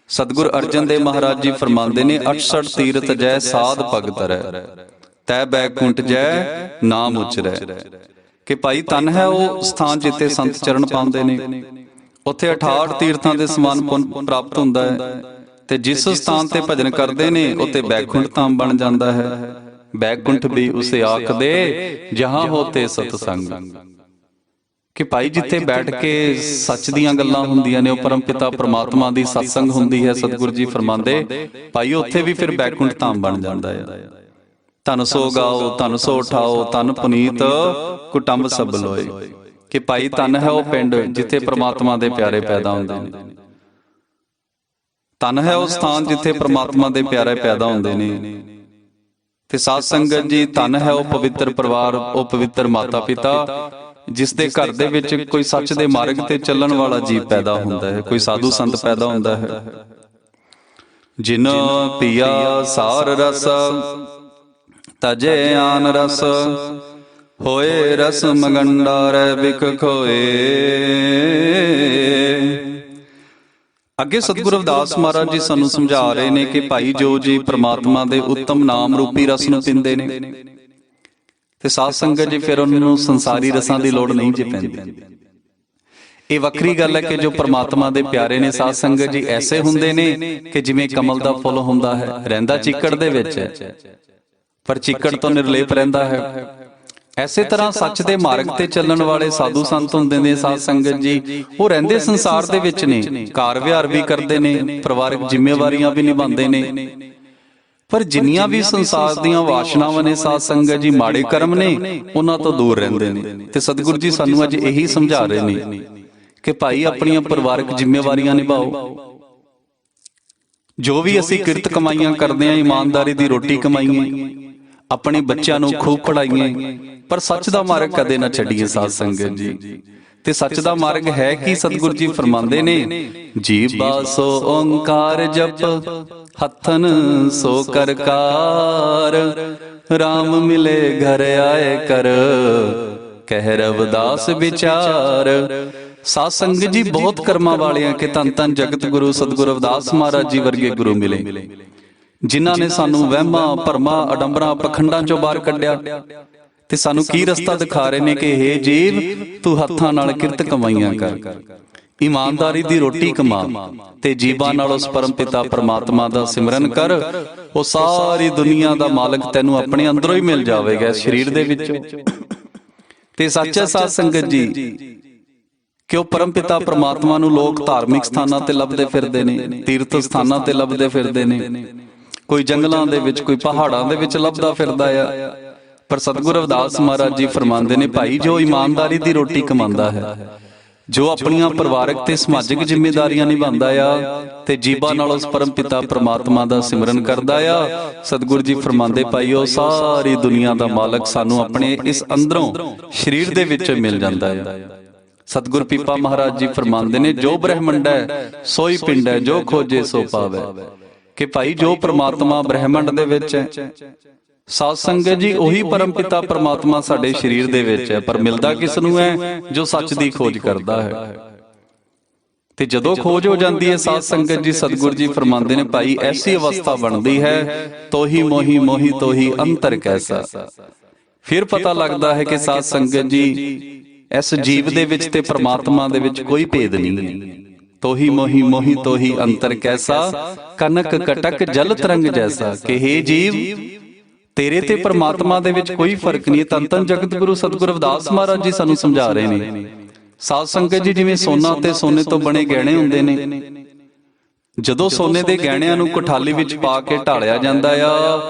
[SPEAKER 1] ਸਤਿਗੁਰ ਅਰਜਨ ਦੇਵ ਮਹਾਰਾਜ ਜੀ ਫਰਮਾਉਂਦੇ ਨੇ 68 ਤੀਰਥ ਜੈ ਸਾਧ ਭਗਤ ਰਹਿ, ਤੈ ਬੈਕੁੰਠ ਜੈ ਨਾਮ ਉਚਰੈ। ਕਿ ਭਾਈ ਧੰਨ ਹੈ ਉਹ ਸਥਾਨ ਜਿੱਥੇ ਸੰਤ ਚਰਨ ਪਾਉਂਦੇ ਨੇ, ਉੱਥੇ 68 ਤੀਰਥਾਂ ਦੇ ਸਮਾਨ ਪੁੰਨ ਪ੍ਰਾਪਤ ਹੁੰਦਾ ਹੈ। ਤੇ ਜਿਸ ਸਥਾਨ ਤੇ ਭਜਨ ਕਰਦੇ ਨੇ ਉੱਥੇ ਬੈਕੁੰਠ ਧਾਮ ਬਣ ਜਾਂਦਾ ਹੈ। ਬੈਕੁੰਠ ਵੀ ਉਸੇ ਆਖਦੇ ਜਹਾਂ ਹੋਤੇ ਸਤਸੰਗ। ਕਿ ਭਾਈ ਜਿੱਥੇ ਬੈਠ ਕੇ ਸੱਚ ਦੀਆਂ ਗੱਲਾਂ ਹੁੰਦੀਆਂ ਨੇ, ਉਹ ਪਰਮਪਿਤਾ ਪ੍ਰਮਾਤਮਾ ਦੀ ਸਤਸੰਗ ਹੁੰਦੀ ਹੈ। ਸਤਿਗੁਰੂ ਜੀ ਫਰਮਾਉਂਦੇ ਭਾਈ ਉੱਥੇ ਵੀ ਫਿਰ ਬੈਕੁੰਠ ਧਾਮ ਬਣ ਜਾਂਦਾ ਹੈ। ਧਨ ਸੋ ਗਾਓ ਧਨ ਸੋ ਉਠਾਓ ਧਨ ਪੁਨੀਤ ਕੁਟੰਬ ਸਭ ਲੋਏ। ਕਿ ਭਾਈ ਧਨ ਹੈ ਉਹ ਪਿੰਡ ਜਿੱਥੇ ਪ੍ਰਮਾਤਮਾ ਦੇ ਪਿਆਰੇ ਪੈਦਾ ਹੁੰਦੇ ਨੇ। ਧਨ ਹੈ ਉਹ ਸਥਾਨ ਜਿੱਥੇ ਪ੍ਰਮਾਤਮਾ ਦੇ ਪਿਆਰੇ ਪੈਦਾ ਹੁੰਦੇ ਨੇ। ਤੇ ਸਾਧ ਸੰਗਤ ਜੀ, ਧਨ ਹੈ ਉਹ ਪਵਿੱਤਰ ਪਰਿਵਾਰ, ਉਹ ਪਵਿੱਤਰ ਮਾਤਾ ਪਿਤਾ ਜਿਸ ਦੇ ਘਰ ਦੇ ਵਿੱਚ ਕੋਈ ਸੱਚ ਦੇ ਮਾਰਗ ਤੇ ਚੱਲਣ ਵਾਲਾ ਜੀਵ ਪੈਦਾ ਹੁੰਦਾ ਹੈ, ਕੋਈ ਸਾਧੂ ਸੰਤ ਪੈਦਾ ਹੁੰਦਾ ਹੈ। ਜਿਨ ਪੀਆ ਸਾਰ ਰਸ ਤਜੇ ਆਨ ਰਸ, ਹੋਏ ਰਸ ਮਗੰਡਾ ਰਹਿ ਬਿਕ ਖੋਏ। ਅੱਗੇ ਸਤਿਗੁਰੂ ਰਵਿਦਾਸ ਮਹਾਰਾਜ ਜੀ ਸਾਨੂੰ ਸਮਝਾ ਰਹੇ ਨੇ ਕਿ ਭਾਈ ਜੋ ਜੀ ਪ੍ਰਮਾਤਮਾ ਦੇ ਉੱਤਮ ਨਾਮ ਰੂਪੀ ਰਸ ਨੂੰ ਪੀਂਦੇ ਨੇ ਤੇ ਸਾਧ ਸੰਗਤ ਜੀ ਫਿਰ ਉਹਨਾਂ ਨੂੰ ਸੰਸਾਰੀ ਰਸਾਂ ਦੀ ਲੋੜ ਨਹੀਂ ਜੀ ਪੈਂਦੀ। ਇਹ ਵੱਖਰੀ ਗੱਲ ਹੈ ਕਿ ਜੋ ਪ੍ਰਮਾਤਮਾ ਦੇ ਪਿਆਰੇ ਨੇ ਸਾਧ ਸੰਗਤ ਜੀ ਐਸੇ ਹੁੰਦੇ ਨੇ ਕਿ ਜਿਵੇਂ ਕਮਲ ਦਾ ਫੁੱਲ ਹੁੰਦਾ ਹੈ, ਰਹਿੰਦਾ ਚਿੱਕੜ ਦੇ ਵਿੱਚ ਪਰ ਚਿੱਕੜ ਤੋਂ ਨਿਰਲੇਪ ਰਹਿੰਦਾ ਹੈ। ਐਸੇ ਤਰ੍ਹਾਂ ਸੱਚ ਦੇ ਮਾਰਗ ਤੇ ਚੱਲਣ ਵਾਲੇ ਸਾਧੂ ਸੰਤ ਹੁੰਦੇ ਨੇ ਸਾਧ ਸੰਗਤ ਜੀ, ਉਹ ਰਹਿੰਦੇ ਸੰਸਾਰ ਦੇ ਵਿੱਚ ਨੇ, ਕਾਰ ਵਿਹਾਰ ਵੀ ਕਰਦੇ ਨੇ, ਪਰਿਵਾਰਕ ਜ਼ਿੰਮੇਵਾਰੀਆਂ ਵੀ ਨਿਭਾਉਂਦੇ ਨੇ, ਪਰ ਜਿੰਨੀਆਂ ਵੀ ਸੰਸਾਰ ਦੀਆਂ ਵਾਸ਼ਨਾਵਾਂ ਨੇ ਸਾਧ ਸੰਗਤ ਜੀ, ਮਾੜੇ ਕਰਮ ਨੇ, ਉਹਨਾਂ ਤੋਂ ਦੂਰ ਰਹਿੰਦੇ ਨੇ। ਤੇ ਸਤਿਗੁਰੂ ਜੀ ਸਾਨੂੰ ਅੱਜ ਇਹੀ ਸਮਝਾ ਰਹੇ ਨੇ ਕਿ ਭਾਈ ਆਪਣੀਆਂ ਪਰਿਵਾਰਕ ਜ਼ਿੰਮੇਵਾਰੀਆਂ ਨਿਭਾਓ। ਜੋ ਵੀ ਅਸੀਂ ਕਿਰਤ ਕਮਾਈਆਂ ਕਰਦੇ ਆਂ, ਇਮਾਨਦਾਰੀ ਦੀ ਰੋਟੀ ਕਮਾਈਏ, ਆਪਣੇ ਬੱਚਿਆਂ ਨੂੰ ਖੂਬ ਪੜ੍ਹਾਈਏ, ਪਰ ਸੱਚ ਦਾ ਮਾਰਗ ਕਦੇ ਨਾ ਛੱਡੀਏ ਸਾਧ ਸੰਗਤ ਜੀ। ਤੇ ਸੱਚ ਦਾ ਮਾਰਗ ਹੈ ਕਿ ਸਤਿਗੁਰੂ ਜੀ ਫਰਮਾਉਂਦੇ ਨੇ, ਜੀਵਾ ਸੋ ਓੰਕਾਰ ਜਪ ਹੱਥਨ ਸੋ ਕਰਕਾਰ, ਰਾਮ ਮਿਲੇ ਘਰ ਆਏ ਕਰ ਕਹਿ ਰਵਿਦਾਸ ਵਿਚਾਰ। ਸਾਧ ਸੰਗਤ ਜੀ ਬਹੁਤ ਕਰਮਾਂ ਵਾਲਿਆਂ ਕਿ ਧੰਨ ਧੰਨ ਜਗਤ ਗੁਰੂ ਸਤਿਗੁਰੂ ਰਵਿਦਾਸ ਮਹਾਰਾਜ ਜੀ ਵਰਗੇ ਗੁਰੂ ਮਿਲੇ, ਜਿਨ੍ਹਾਂ ਨੇ ਸਾਨੂੰ ਵਹਿਮਾਂ ਭਰਮਾਂ ਅਡੰਬਰਾਂ ਪਖੰਡਾਂ ਚੋਂ ਬਾਹਰ ਕੱਢਿਆ ਤੇ ਸਾਨੂੰ ਕੀ ਰਸਤਾ ਦਿਖਾ ਰਹੇ ਨੇ ਕਿ ਹੇ ਜੀਵ, ਤੂੰ ਹੱਥਾਂ ਨਾਲ ਕਿਰਤ ਕਮਾਈਆਂ ਕਰ, ਇਮਾਨਦਾਰੀ ਦੀ ਰੋਟੀ ਕਮਾ ਤੇ ਜੀਵਾਂ ਨਾਲ ਉਸ ਪਰਮ ਪਿਤਾ ਪ੍ਰਮਾਤਮਾ ਦਾ ਸਿਮਰਨ ਕਰ। ਉਹ ਸਾਰੀ ਦੁਨੀਆ ਦਾ ਮਾਲਕ ਤੈਨੂੰ ਆਪਣੇ ਅੰਦਰੋਂ ਹੀ ਮਿਲ ਜਾਵੇਗਾ, ਸਰੀਰ ਦੇ ਵਿੱਚੋਂ। ਤੇ ਸੱਚਾ ਸਾਧ ਸੰਗਤ ਜੀ ਕਿ ਉਹ ਪਰਮ ਪਿਤਾ ਪ੍ਰਮਾਤਮਾ ਨੂੰ ਲੋਕ ਧਾਰਮਿਕ ਸਥਾਨਾਂ ਤੇ ਲੱਭਦੇ ਫਿਰਦੇ ਨੇ, ਤੀਰਥ ਸਥਾਨਾਂ ਤੇ ਲੱਭਦੇ ਫਿਰਦੇ ਨੇ, ਕੋਈ ਜੰਗਲਾਂ ਦੇ ਵਿੱਚ, ਕੋਈ ਪਹਾੜਾਂ ਦੇ ਵਿੱਚ ਲੱਭਦਾ ਫਿਰਦਾ ਆ। ਪਰ ਸਤਿਗੁਰੂ ਰਵਿਦਾਸ ਮਹਾਰਾਜ ਜੀ ਫਰਮਾਉਂਦੇ ਨੇ, ਭਾਈ ਜੋ ਇਮਾਨਦਾਰੀ ਦੀ ਰੋਟੀ ਕਮਾਉਂਦਾ ਹੈ, ਜੋ ਆਪਣੀਆਂ ਪਰਿਵਾਰਕ ਤੇ ਸਮਾਜਿਕ ਜ਼ਿੰਮੇਵਾਰੀਆਂ ਨਿਭਾਉਂਦਾ ਆ ਤੇ ਜੀਵਾਂ ਨਾਲ ਉਸ ਪਰਮ ਪਿਤਾ ਪ੍ਰਮਾਤਮਾ ਦਾ ਸਿਮਰਨ ਕਰਦਾ ਆ, ਸਤਿਗੁਰੂ ਜੀ ਫਰਮਾਉਂਦੇ ਭਾਈ ਉਹ ਸਾਰੀ ਦੁਨੀਆ ਦਾ ਮਾਲਕ ਸਾਨੂੰ ਆਪਣੇ ਇਸ ਅੰਦਰੋਂ ਸਰੀਰ ਦੇ ਵਿੱਚ ਮਿਲ ਜਾਂਦਾ ਆ। ਸਤਿਗੁਰ ਪੀਪਾ ਮਹਾਰਾਜ ਜੀ ਫਰਮਾਉਂਦੇ ਨੇ, ਜੋ ਬ੍ਰਹਮੰਡ ਹੈ ਸੋਈ ਪਿੰਡ ਹੈ, ਜੋ ਖੋਜੇ ਸੋ ਪਾਵੇ। ਕਿ ਭਾਈ ਜੋ ਪ੍ਰਮਾਤਮਾ ਬ੍ਰਹਮੰਡ ਦੇ ਵਿੱਚ ਹੈ, ਸਾਧ ਸੰਗਤ ਜੀ ਉਹੀ ਪਰਮ ਪਿਤਾ ਪ੍ਰਮਾਤਮਾ ਸਾਡੇ ਸਰੀਰ ਦੇ ਵਿੱਚ ਹੈ, ਪਰ ਮਿਲਦਾ ਕਿਸ ਨੂੰ ਹੈ? ਜੋ ਸੱਚ ਦੀ ਖੋਜ ਕਰਦਾ ਹੈ। ਤੇ ਜਦੋਂ ਖੋਜ ਹੋ ਜਾਂਦੀ ਹੈ ਸਾਧ ਸੰਗਤ ਜੀ, ਸਤਿਗੁਰੂ ਜੀ ਫਰਮਾਉਂਦੇ ਨੇ, ਭਾਈ ਐਸੀ ਅਵਸਥਾ ਬਣਦੀ ਹੈ, ਤੋਹੀ ਮੋਹੀ ਮੋਹੀ ਤੋਹੀ ਅੰਤਰ ਕੈਸਾ। ਫਿਰ ਪਤਾ ਲੱਗਦਾ ਹੈ ਕਿ ਸਾਧ ਸੰਗਤ ਜੀ ਇਸ ਜੀਵ ਦੇ ਵਿੱਚ ਤੇ ਪ੍ਰਮਾਤਮਾ ਦੇ ਵਿੱਚ ਕੋਈ ਭੇਦ ਨਹੀਂ। ਤੋਹੀ ਮੋਹੀ ਮੋਹੀ ਤੋਹੀ ਅੰਤਰ ਕੈਸਾ, ਕਨਕ ਕਟਕ ਜਲ ਤਰੰਗ ਜੈਸਾ। ਕਿ ਹੇ ਜੀਵ, ਤੇਰੇ ਤੇ ਪ੍ਰਮਾਤਮਾ ਦੇ ਵਿੱਚ ਕੋਈ ਫਰਕ ਨਹੀਂ। ਧੰਨ ਧੰਨ ਜਗਤ ਗੁਰੂ ਸਤਿਗੁਰੂ ਰਵਿਦਾਸ ਮਹਾਰਾਜ ਜੀ ਸਾਨੂੰ ਸਮਝਾ ਰਹੇ ਨੇ। ਸਾਧ ਸੰਗਤ ਜੀ, ਜਿਵੇਂ ਸੋਨਾ ਤੇ ਸੋਨੇ ਤੋਂ ਬਣੇ ਗਹਿਣੇ ਹੁੰਦੇ ਨੇ, ਜਦੋਂ ਸੋਨੇ ਦੇ ਗਹਿਣਿਆਂ ਨੂੰ ਕੋਠਾਲੀ ਵਿੱਚ ਪਾ ਕੇ ਢਾਲਿਆ ਜਾਂਦਾ ਆ,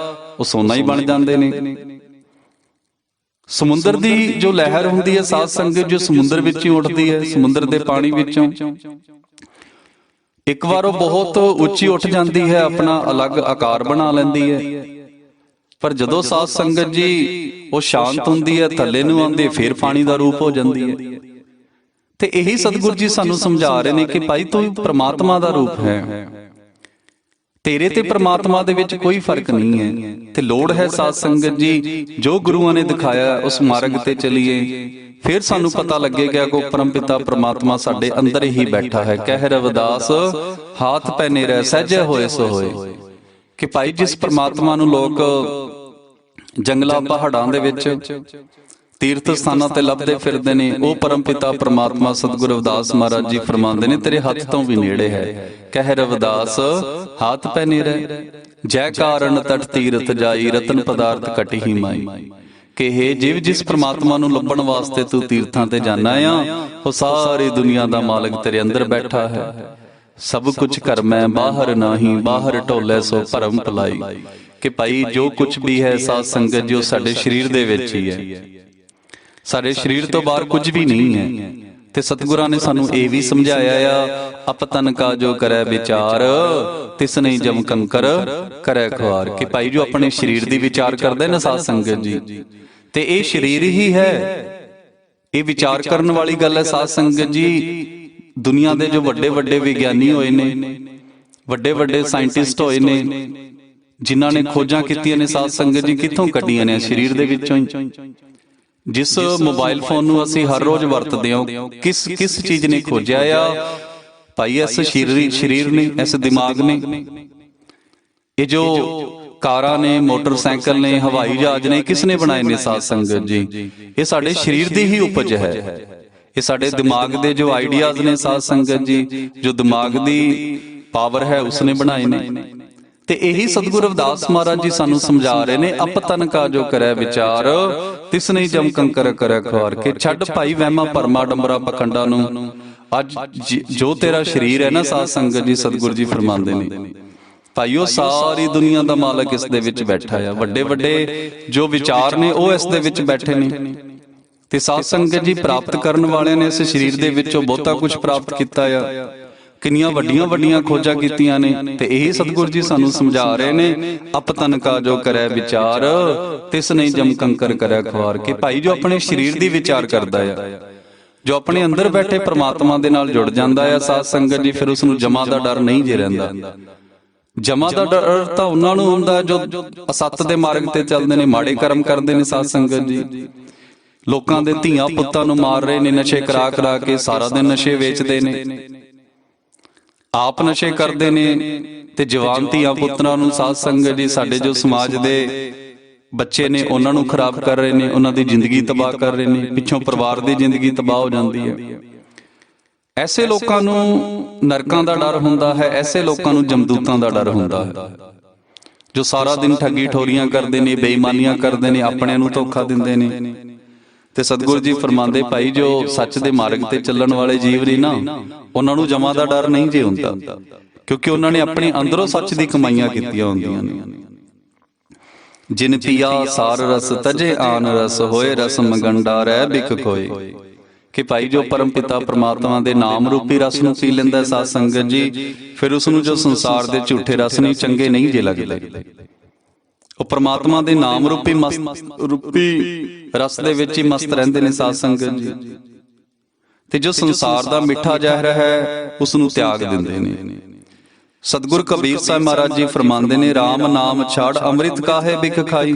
[SPEAKER 1] ਉਹ ਸੋਨਾ ਹੀ ਬਣ ਜਾਂਦੇ ਨੇ। ਸਮੁੰਦਰ ਦੀ ਜੋ ਲਹਿਰ ਹੁੰਦੀ ਹੈ ਸਾਧ ਸੰਗਤ, ਜੋ ਸਮੁੰਦਰ ਵਿੱਚ ਹੀ ਉੱਠਦੀ ਹੈ, ਸਮੁੰਦਰ ਦੇ ਪਾਣੀ ਵਿੱਚੋਂ ਇੱਕ ਵਾਰ ਉਹ ਬਹੁਤ ਉੱਚੀ ਉੱਠ ਜਾਂਦੀ ਹੈ, ਆਪਣਾ ਅਲੱਗ ਆਕਾਰ ਬਣਾ ਲੈਂਦੀ ਹੈ, ਪਰ ਜਦੋਂ ਸਾਧ ਸੰਗਤ ਜੀ ਉਹ ਸ਼ਾਂਤ ਹੁੰਦੀ ਹੈ, ਥੱਲੇ ਨੂੰ ਆਉਂਦੀ, ਫਿਰ ਪਾਣੀ ਦਾ ਰੂਪ ਹੋ ਜਾਂਦੀ ਹੈ। ਤੇ ਇਹੀ ਸਤਿਗੁਰੂ ਜੀ ਸਾਨੂੰ ਸਮਝਾ ਰਹੇ ਨੇ ਕਿ ਭਾਈ ਤੂੰ ਪ੍ਰਮਾਤਮਾ ਦਾ ਰੂਪ ਹੈ, ਤੇਰੇ ਤੇ ਪ੍ਰਮਾਤਮਾ ਦੇ ਵਿੱਚ ਕੋਈ ਫਰਕ ਨਹੀਂ ਹੈ। ਤੇ ਲੋੜ ਹੈ ਸਾਧ ਸੰਗਤ ਜੀ, ਜੋ ਗੁਰੂਆਂ ਨੇ ਦਿਖਾਇਆ ਉਸ ਮਾਰਗ ਤੇ ਚੱਲੀਏ, ਫਿਰ ਸਾਨੂੰ ਪਤਾ ਲੱਗੇਗਾ ਕਿ ਪਰਮ ਪਿਤਾ ਪ੍ਰਮਾਤਮਾ ਸਾਡੇ ਅੰਦਰ ਹੀ ਬੈਠਾ ਹੈ। ਕਹਿ ਰਵਿਦਾਸ ਹਾਥ ਪੈ ਨੇਰੇ ਸਹਿਜੇ ਹੋਏ ਸੋ ਹੋਏ। ਕਿ ਭਾਈ ਜਿਸ ਪ੍ਰਮਾਤਮਾ ਨੂੰ ਲੋਕ ਜੰਗਲਾਂ ਪਹਾੜਾਂ ਦੇ ਵਿੱਚ ਤੀਰਥ ਸਥਾਨਾਂ ਤੇ ਲੱਭਦੇ ਫਿਰਦੇ ਨੇ, ਉਹ ਪਰਮ ਪਿਤਾ ਪ੍ਰਮਾਤਮਾ ਸਤਿਗੁਰੂ ਰਵਿਦਾਸ ਮਹਾਰਾਜ ਜੀ ਫਰਮਾਉਂਦੇ ਨੇ, ਤੇਰੇ ਹੱਥ ਤੋਂ ਵੀ ਨੇੜੇ ਹੈ। ਕਹਿ ਰਵਿਦਾਸ ਹਾਥ ਪੈ ਨੇਰੇ ਜੈ ਕਾਰਨ ਤਟ ਤੀਰਥ ਜਾਈ, ਰਤਨ ਪਦਾਰਥ ਕਟਿ ਮਾਈ। ਕਿ ਹੇ ਜੀਵ, ਜਿਸ ਪ੍ਰਮਾਤਮਾ ਨੂੰ ਲੱਭਣ ਵਾਸਤੇ ਤੂੰ ਤੀਰਥਾਂ ਤੇ ਜਾਣਾ ਆ, ਉਹ ਸਾਰੀ ਦੁਨੀਆ ਦਾ ਮਾਲਕ ਤੇਰੇ ਅੰਦਰ ਬੈਠਾ ਹੈ। ਸਭ ਕੁਛ ਕਰ ਮੈਂ ਬਾਹਰ ਨਾਹੀ, ਬਾਹਰ ਢੋਲੇ ਸੋ ਭਰਮ ਭੁਲਾਈ। ਕਿ ਭਾਈ ਜੋ ਕੁਝ ਵੀ ਹੈ ਸਾਧ ਸੰਗਤ ਜੀ ਉਹ ਸਾਡੇ ਸਰੀਰ ਦੇ ਵਿੱਚ ਹੀ ਹੈ, ਸਾਡੇ ਸਰੀਰ ਤੋਂ ਬਾਹਰ ਕੁਝ ਵੀ ਨਹੀਂ ਹੈ। ਤੇ ਸਤਿਗੁਰਾਂ ਨੇ ਸਾਨੂੰ ਇਹ ਵੀ ਸਮਝਾਇਆ ਆ, ਅਪਤਨ ਕਾ ਜੋ ਕਰੈ ਵਿਚਾਰ ਤਿਸ ਨਹੀਂ ਜਮ ਕੰਕਰ ਕਰੈ ਖੁਆਰ, ਕਿ ਭਾਈ ਜੋ ਆਪਣੇ ਸਰੀਰ ਦੀ ਵਿਚਾਰ ਕਰਦੇ ਨੇ ਸਾਧ ਸੰਗਤ ਜੀ, ਤੇ ਇਹ ਸਰੀਰ ਹੀ ਹੈ, ਇਹ ਵਿਚਾਰ ਕਰਨ ਵਾਲੀ ਗੱਲ ਹੈ ਸਾਧ ਸੰਗਤ ਜੀ। ਦੁਨੀਆ ਦੇ ਜੋ ਵੱਡੇ ਵੱਡੇ ਵਿਗਿਆਨੀ ਹੋਏ ਨੇ, ਵੱਡੇ ਵੱਡੇ ਸਾਇੰਟਿਸਟ ਹੋਏ ਨੇ, ਜਿਨ੍ਹਾਂ ਨੇ ਖੋਜਾਂ ਕੀਤੀਆਂ ਨੇ ਸਾਧ ਸੰਗਤ ਜੀ, ਕਿੱਥੋਂ ਕੱਢੀਆਂ ਨੇ? ਸਰੀਰ ਦੇ ਵਿੱਚੋਂ ਹੀ। ਜਿਸ ਮੋਬਾਈਲ ਫੋਨ ਨੂੰ ਅਸੀਂ ਹਰ ਰੋਜ਼ ਵਰਤਦੇ ਹਾਂ, ਕਿਸ ਚੀਜ਼ ਨੇ ਖੋਜਿਆ ਆ? ਭਾਈ ਇਸ ਸਰੀਰ ਨੇ, ਇਸ ਦਿਮਾਗ ਨੇ। ਇਹ ਜੋ ਕਾਰਾਂ ਨੇ, ਮੋਟਰਸਾਈਕਲ ਨੇ, ਹਵਾਈ ਜਹਾਜ਼ ਨੇ, ਕਿਸ ਨੇ ਬਣਾਏ ਨੇ ਸਾਧ ਸੰਗਤ ਜੀ? ਇਹ ਸਾਡੇ ਸਰੀਰ ਦੀ ਹੀ ਉਪਜ ਹੈ। ਇਹ ਸਾਡੇ ਦਿਮਾਗ ਦੇ ਜੋ ਆਈਡੀਆਜ਼ ਨੇ ਸਾਧ ਸੰਗਤ ਜੀ, ਜੋ ਦਿਮਾਗ ਦੀ ਪਾਵਰ ਹੈ, ਉਸਨੇ ਬਣਾਏ ਨੇ। ਤੇ ਇਹੀ ਸਤਿਗੁਰੂ ਰਵਿਦਾਸ ਮਹਾਰਾਜ ਜੀ ਸਾਨੂੰ ਸਮਝਾ ਰਹੇ ਨੇ, ਅਪਤਨ ਕਾ ਜੋ ਕਰੈ ਵਿਚਾਰ ਤਿਸ ਨਹੀਂ ਜਮ ਕੰਕਰ ਕਰੈ ਖੁਆਰ, ਕੇ ਛੱਡ ਭਾਈ ਵਹਿਮਾਂ ਭਰਮਾਂ ਡੰਬਰਾਂ ਪਖੰਡਾਂ ਨੂੰ। ਅੱਜ ਜੋ ਤੇਰਾ ਸਰੀਰ ਹੈ ਨਾ ਸਾਧ ਸੰਗਤ ਜੀ, ਸਤਿਗੁਰੂ ਜੀ ਫਰਮਾਉਂਦੇ ਨੇ ਭਾਈਓ ਸਾਰੀ ਦੁਨੀਆ ਦਾ ਮਾਲਕ ਇਸ ਦੇ ਵਿੱਚ ਬੈਠਾ ਆ। ਵੱਡੇ ਵੱਡੇ ਜੋ ਵਿਚਾਰ ਨੇ ਉਹ ਇਸ ਦੇ ਵਿੱਚ ਬੈਠੇ ਨੇ। ਤੇ ਸਾਧ ਸੰਗਤ ਜੀ ਪ੍ਰਾਪਤ ਕਰਨ ਵਾਲਿਆਂ ਨੇ ਇਸ ਸਰੀਰ ਦੇ ਵਿੱਚੋਂ ਬਹੁਤਾ ਕੁਝ ਪ੍ਰਾਪਤ ਕੀਤਾ ਆ, ਕਿੰਨੀਆਂ ਵੱਡੀਆਂ ਵੱਡੀਆਂ ਖੋਜਾਂ ਕੀਤੀਆਂ ਨੇ। ਤੇ ਇਹੀ ਸਤਿਗੁਰੂ ਜੀ ਸਾਨੂੰ ਸਮਝਾ ਰਹੇ ਨੇ, ਅਪਤਨ ਕਾ ਜੋ ਕਰੈ ਵਿਚਾਰ ਤਿਸ ਨਹੀਂ ਜਮ ਕੰਕਰ ਕਰੈ ਖੁਆਰ, ਕਿ ਭਾਈ ਜੋ ਆਪਣੇ ਸਰੀਰ ਦੀ ਵਿਚਾਰ ਕਰਦਾ ਆ, ਜੋ ਆਪਣੇ ਅੰਦਰ ਬੈਠੇ ਪ੍ਰਮਾਤਮਾ ਦੇ ਨਾਲ ਜੁੜ ਜਾਂਦਾ ਆ ਸਾਧ ਸੰਗਤ ਜੀ, ਫਿਰ ਉਸ ਨੂੰ ਜਮਾ ਦਾ ਡਰ ਨਹੀਂ ਜੇ ਰਹਿੰਦਾ। ਜਮਾ ਦਾ ਡਰ ਤਾਂ ਉਹਨਾਂ ਨੂੰ ਹੁੰਦਾ ਜੋ ਅਸੱਤ ਦੇ ਮਾਰਗ ਤੇ ਚੱਲਦੇ ਨੇ, ਮਾੜੇ ਕਰਮ ਕਰਦੇ ਨੇ ਸਾਧ ਸੰਗਤ ਜੀ। ਲੋਕਾਂ ਦੇ ਧੀਆਂ ਪੁੱਤਾਂ ਨੂੰ ਮਾਰ ਰਹੇ ਨੇ, ਨਸ਼ੇ ਕਰਾ ਕਰਾ ਕੇ ਸਾਰਾ ਦਿਨ ਨਸ਼ੇ ਵੇਚਦੇ ਨੇ, ਆਪ ਨਸ਼ੇ ਕਰਦੇ ਨੇ। ਤੇ ਜਵਾਨ ਧੀਆਂ ਪੁੱਤਰਾਂ ਨੂੰ ਸਾਧ ਸੰਗਤ ਜੀ, ਸਾਡੇ ਜੋ ਸਮਾਜ ਦੇ ਬੱਚੇ ਨੇ ਉਹਨਾਂ ਨੂੰ ਖਰਾਬ ਕਰ ਰਹੇ ਨੇ, ਉਹਨਾਂ ਦੀ ਜ਼ਿੰਦਗੀ ਤਬਾਹ ਕਰ ਰਹੇ ਨੇ, ਪਿੱਛੋਂ ਪਰਿਵਾਰ ਦੀ ਜ਼ਿੰਦਗੀ ਤਬਾਹ ਹੋ ਜਾਂਦੀ ਹੈ। ਐਸੇ ਲੋਕਾਂ ਨੂੰ ਨਰਕਾਂ ਦਾ ਡਰ ਹੁੰਦਾ ਹੈ, ਐਸੇ ਲੋਕਾਂ ਨੂੰ ਜਮਦੂਤਾਂ ਦਾ ਡਰ ਹੁੰਦਾ ਹੈ, ਜੋ ਸਾਰਾ ਦਿਨ ਠੱਗੀ ਠੋਰੀਆਂ ਕਰਦੇ ਨੇ, ਬੇਈਮਾਨੀਆਂ ਕਰਦੇ ਨੇ, ਆਪਣਿਆਂ ਨੂੰ ਧੋਖਾ ਦਿੰਦੇ ਨੇ। ਤੇ ਸਤਿਗੁਰੂ ਜੀ ਫਰਮਾਉਂਦੇ, ਭਾਈ ਜੋ ਸੱਚ ਦੇ ਮਾਰਗ ਤੇ ਚੱਲਣ ਵਾਲੇ ਜੀਵ ਨੇ ਨਾ, ਉਹਨਾਂ ਨੂੰ ਜਮਾ ਦਾ ਡਰ ਨਹੀਂ ਜੇ ਹੁੰਦਾ, ਕਿਉਂਕਿ ਉਹਨਾਂ ਨੇ ਆਪਣੇ ਅੰਦਰੋਂ ਸੱਚ ਦੀ ਕਮਾਈਆਂ ਕੀਤੀਆਂ ਹੁੰਦੀਆਂ ਨੇ। ਜਿਨ ਪੀਆ ਸਾਰ ਰਸ ਤਜੇ ਆਨ ਰਸ, ਹੋਏ ਰਸ ਮਗੰਡਾ ਰਹਿ ਬਿਕ ਕੋਏ, ਕਿ ਭਾਈ ਜੋ ਪਰਮ ਪਿਤਾ ਪ੍ਰਮਾਤਮਾ ਦੇ ਨਾਮ ਰੂਪੀ ਰਸ ਨੂੰ ਪੀ ਲੈਂਦਾ ਸਾਧ ਸੰਗਤ ਜੀ, ਫਿਰ ਉਸ ਨੂੰ ਜੋ ਸੰਸਾਰ ਦੇ ਝੂਠੇ ਰਸ ਨਹੀਂ, ਚੰਗੇ ਨਹੀਂ ਜੇ ਲੱਗਦੇ। ਉਹ ਪ੍ਰਮਾਤਮਾ ਦੇ ਨਾਮ ਰੂਪੀ ਰਸ ਦੇ ਵਿੱਚ ਹੀ ਮਸਤ ਰਹਿੰਦੇ ਨੇ ਸਾਧ ਸੰਗਤ ਜੀ। ਤੇ ਜੋ ਸੰਸਾਰ ਦਾ ਮਿੱਠਾ ਜ਼ਹਿਰ ਹੈ, ਉਸ ਨੂੰ ਤਿਆਗ ਦਿੰਦੇ ਨੇ। ਸਤਿਗੁਰ ਕਬੀਰ ਸਾਹਿਬ ਮਹਾਰਾਜ ਜੀ ਫਰਮਾਉਂਦੇ ਨੇ, ਰਾਮ ਨਾਮ ਛਾੜ ਅੰਮ੍ਰਿਤ ਕਾਹੇ ਬਿਕ ਖਾਈ,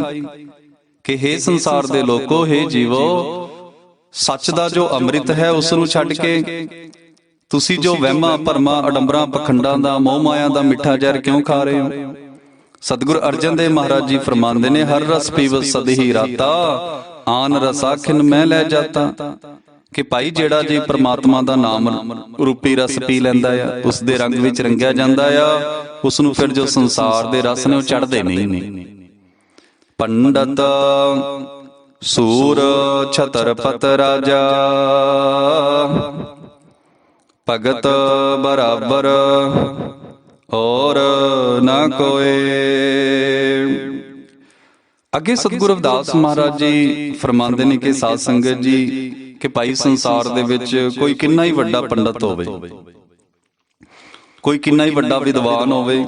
[SPEAKER 1] ਕਿ ਹੇ ਸੰਸਾਰ ਦੇ ਲੋਕੋ, ਹੇ ਜੀਵੋ, ਸੱਚ ਦਾ ਜੋ ਅੰਮ੍ਰਿਤ ਹੈ ਉਸ ਨੂੰ ਛੱਡ ਕੇ ਤੁਸੀਂ ਜੋ ਵਹਿਮਾਂ ਭਰਮਾਂ ਅਡੰਬਰਾਂ ਪਖੰਡਾਂ ਦਾ, ਮੋਹ ਮਾਇਆ ਦਾ ਮਿੱਠਾ ਜ਼ਹਿਰ ਕਿਉਂ ਖਾ ਰਹੇ ਹੋ? ਸਤਿਗੁਰ ਅਰਜਨ ਦੇਵ ਮਹਾਰਾਜ ਜੀ ਫਰਮਾਉਂਦੇ ਨੇ, ਹਰ ਰਸ ਪੀਵ ਸਦਹੀ ਰਾਤਾ, ਆਨ ਰਸਾਖਿਨ ਮੈਂ ਲੈ ਜਾਤਾ, ਕਿ ਭਾਈ ਜਿਹੜਾ ਜੀ ਪ੍ਰਮਾਤਮਾ ਦਾ ਨਾਮ ਰੂਪੀ ਰਸ ਪੀ ਲੈਂਦਾ ਆ, ਉਸ ਦੇ ਰੰਗ ਵਿੱਚ ਰੰਗਿਆ ਜਾਂਦਾ ਆ, ਉਸ ਨੂੰ ਫਿਰ ਜੋ ਸੰਸਾਰ ਦੇ ਰਸ ਨੇ ਉਹ ਚੜ੍ਹਦੇ ਨਹੀਂ ਨੇ। ਪੰਡਤ ਸੂਰ ਛਤਰਪਤ ਰਾਜਾ, ਭਗਤ ਬਰਾਬਰ ਔਰ ਨਾ ਕੋਏ। ਅੱਗੇ ਸਤਿਗੁਰੂ ਰਵਿਦਾਸ ਮਹਾਰਾਜ ਜੀ ਫਰਮਾਉਂਦੇ ਨੇ ਕਿ ਸਾਧ ਸੰਗਤ ਜੀ, ਕਿ ਭਾਈ ਸੰਸਾਰ ਦੇ ਵਿੱਚ ਕੋਈ ਕਿੰਨਾ ਹੀ ਵੱਡਾ ਪੰਡਤ ਹੋਵੇ, ਕੋਈ ਕਿੰਨਾ ਹੀ ਵੱਡਾ ਵਿਦਵਾਨ ਹੋਵੇ,